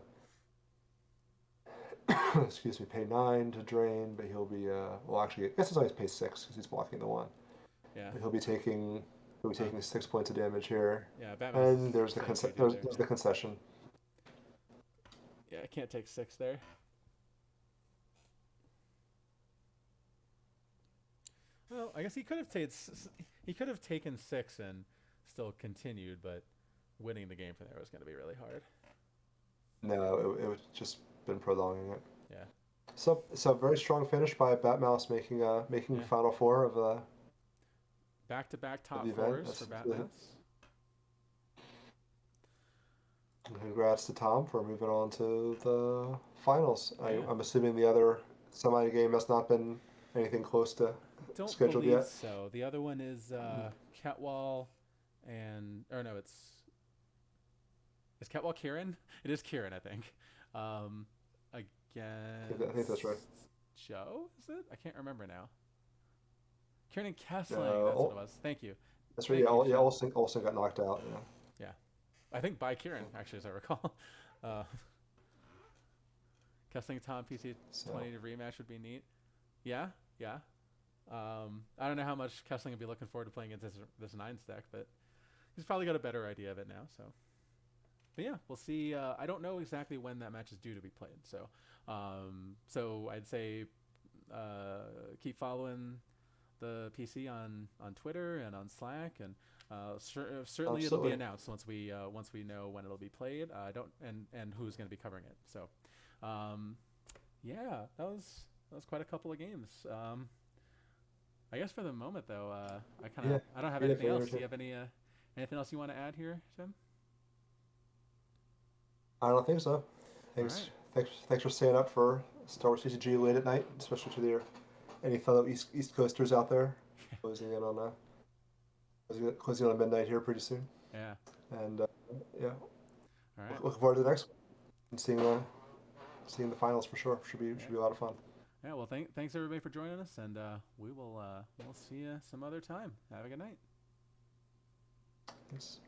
excuse me, pay 9 to drain, but he'll be well actually I guess it's always pay 6 because he's blocking the one. Yeah. But he'll be taking 6 points of damage here. Yeah, Batman's And there's there's the concession. Yeah, I can't take 6 there. Well, I guess he could have taken 6 and still continued, but winning the game from there was going to be really hard. No, it would just been prolonging it. Yeah. So very strong finish by Batmouse making Final Four of the back-to-back top the event. fours for Batmouse. Congrats to Tom for moving on to the finals. Yeah. I'm assuming the other semi game has not been anything close to Don't scheduled believe yet. so. The other one is Catwall is Catwall Kieran? It is Kieran, I think. Again, I think that's right. Joe, is it? I can't remember now. Kieran and Kessling, No, that's what it was. Thank you. That's right. Thank you, Yeah, Joe. Olsen got knocked out. Yeah. Yeah. I think by Kieran, actually, as I recall. Kessling Tom PC 20 to rematch would be neat. Yeah, yeah. I don't know how much Kessling would be looking forward to playing against this Nines deck, but he's probably got a better idea of it now. But yeah, we'll see. I don't know exactly when that match is due to be played, so I'd say keep following the PC on Twitter and on Slack, and certainly it'll be announced once we know when it'll be played. And who's going to be covering it. So yeah, that was quite a couple of games. I guess for the moment though, I don't have anything else. Do you have anything else you want to add here, Tim? I don't think so. Thanks for staying up for Star Wars CCG late at night, especially to any fellow East Coasters out there. Closing on midnight here pretty soon. Yeah. And yeah. All right. Looking forward to the next one. and seeing the finals for sure. Should be a lot of fun. Yeah, well, thanks everybody for joining us, and we'll see you some other time. Have a good night. Thanks.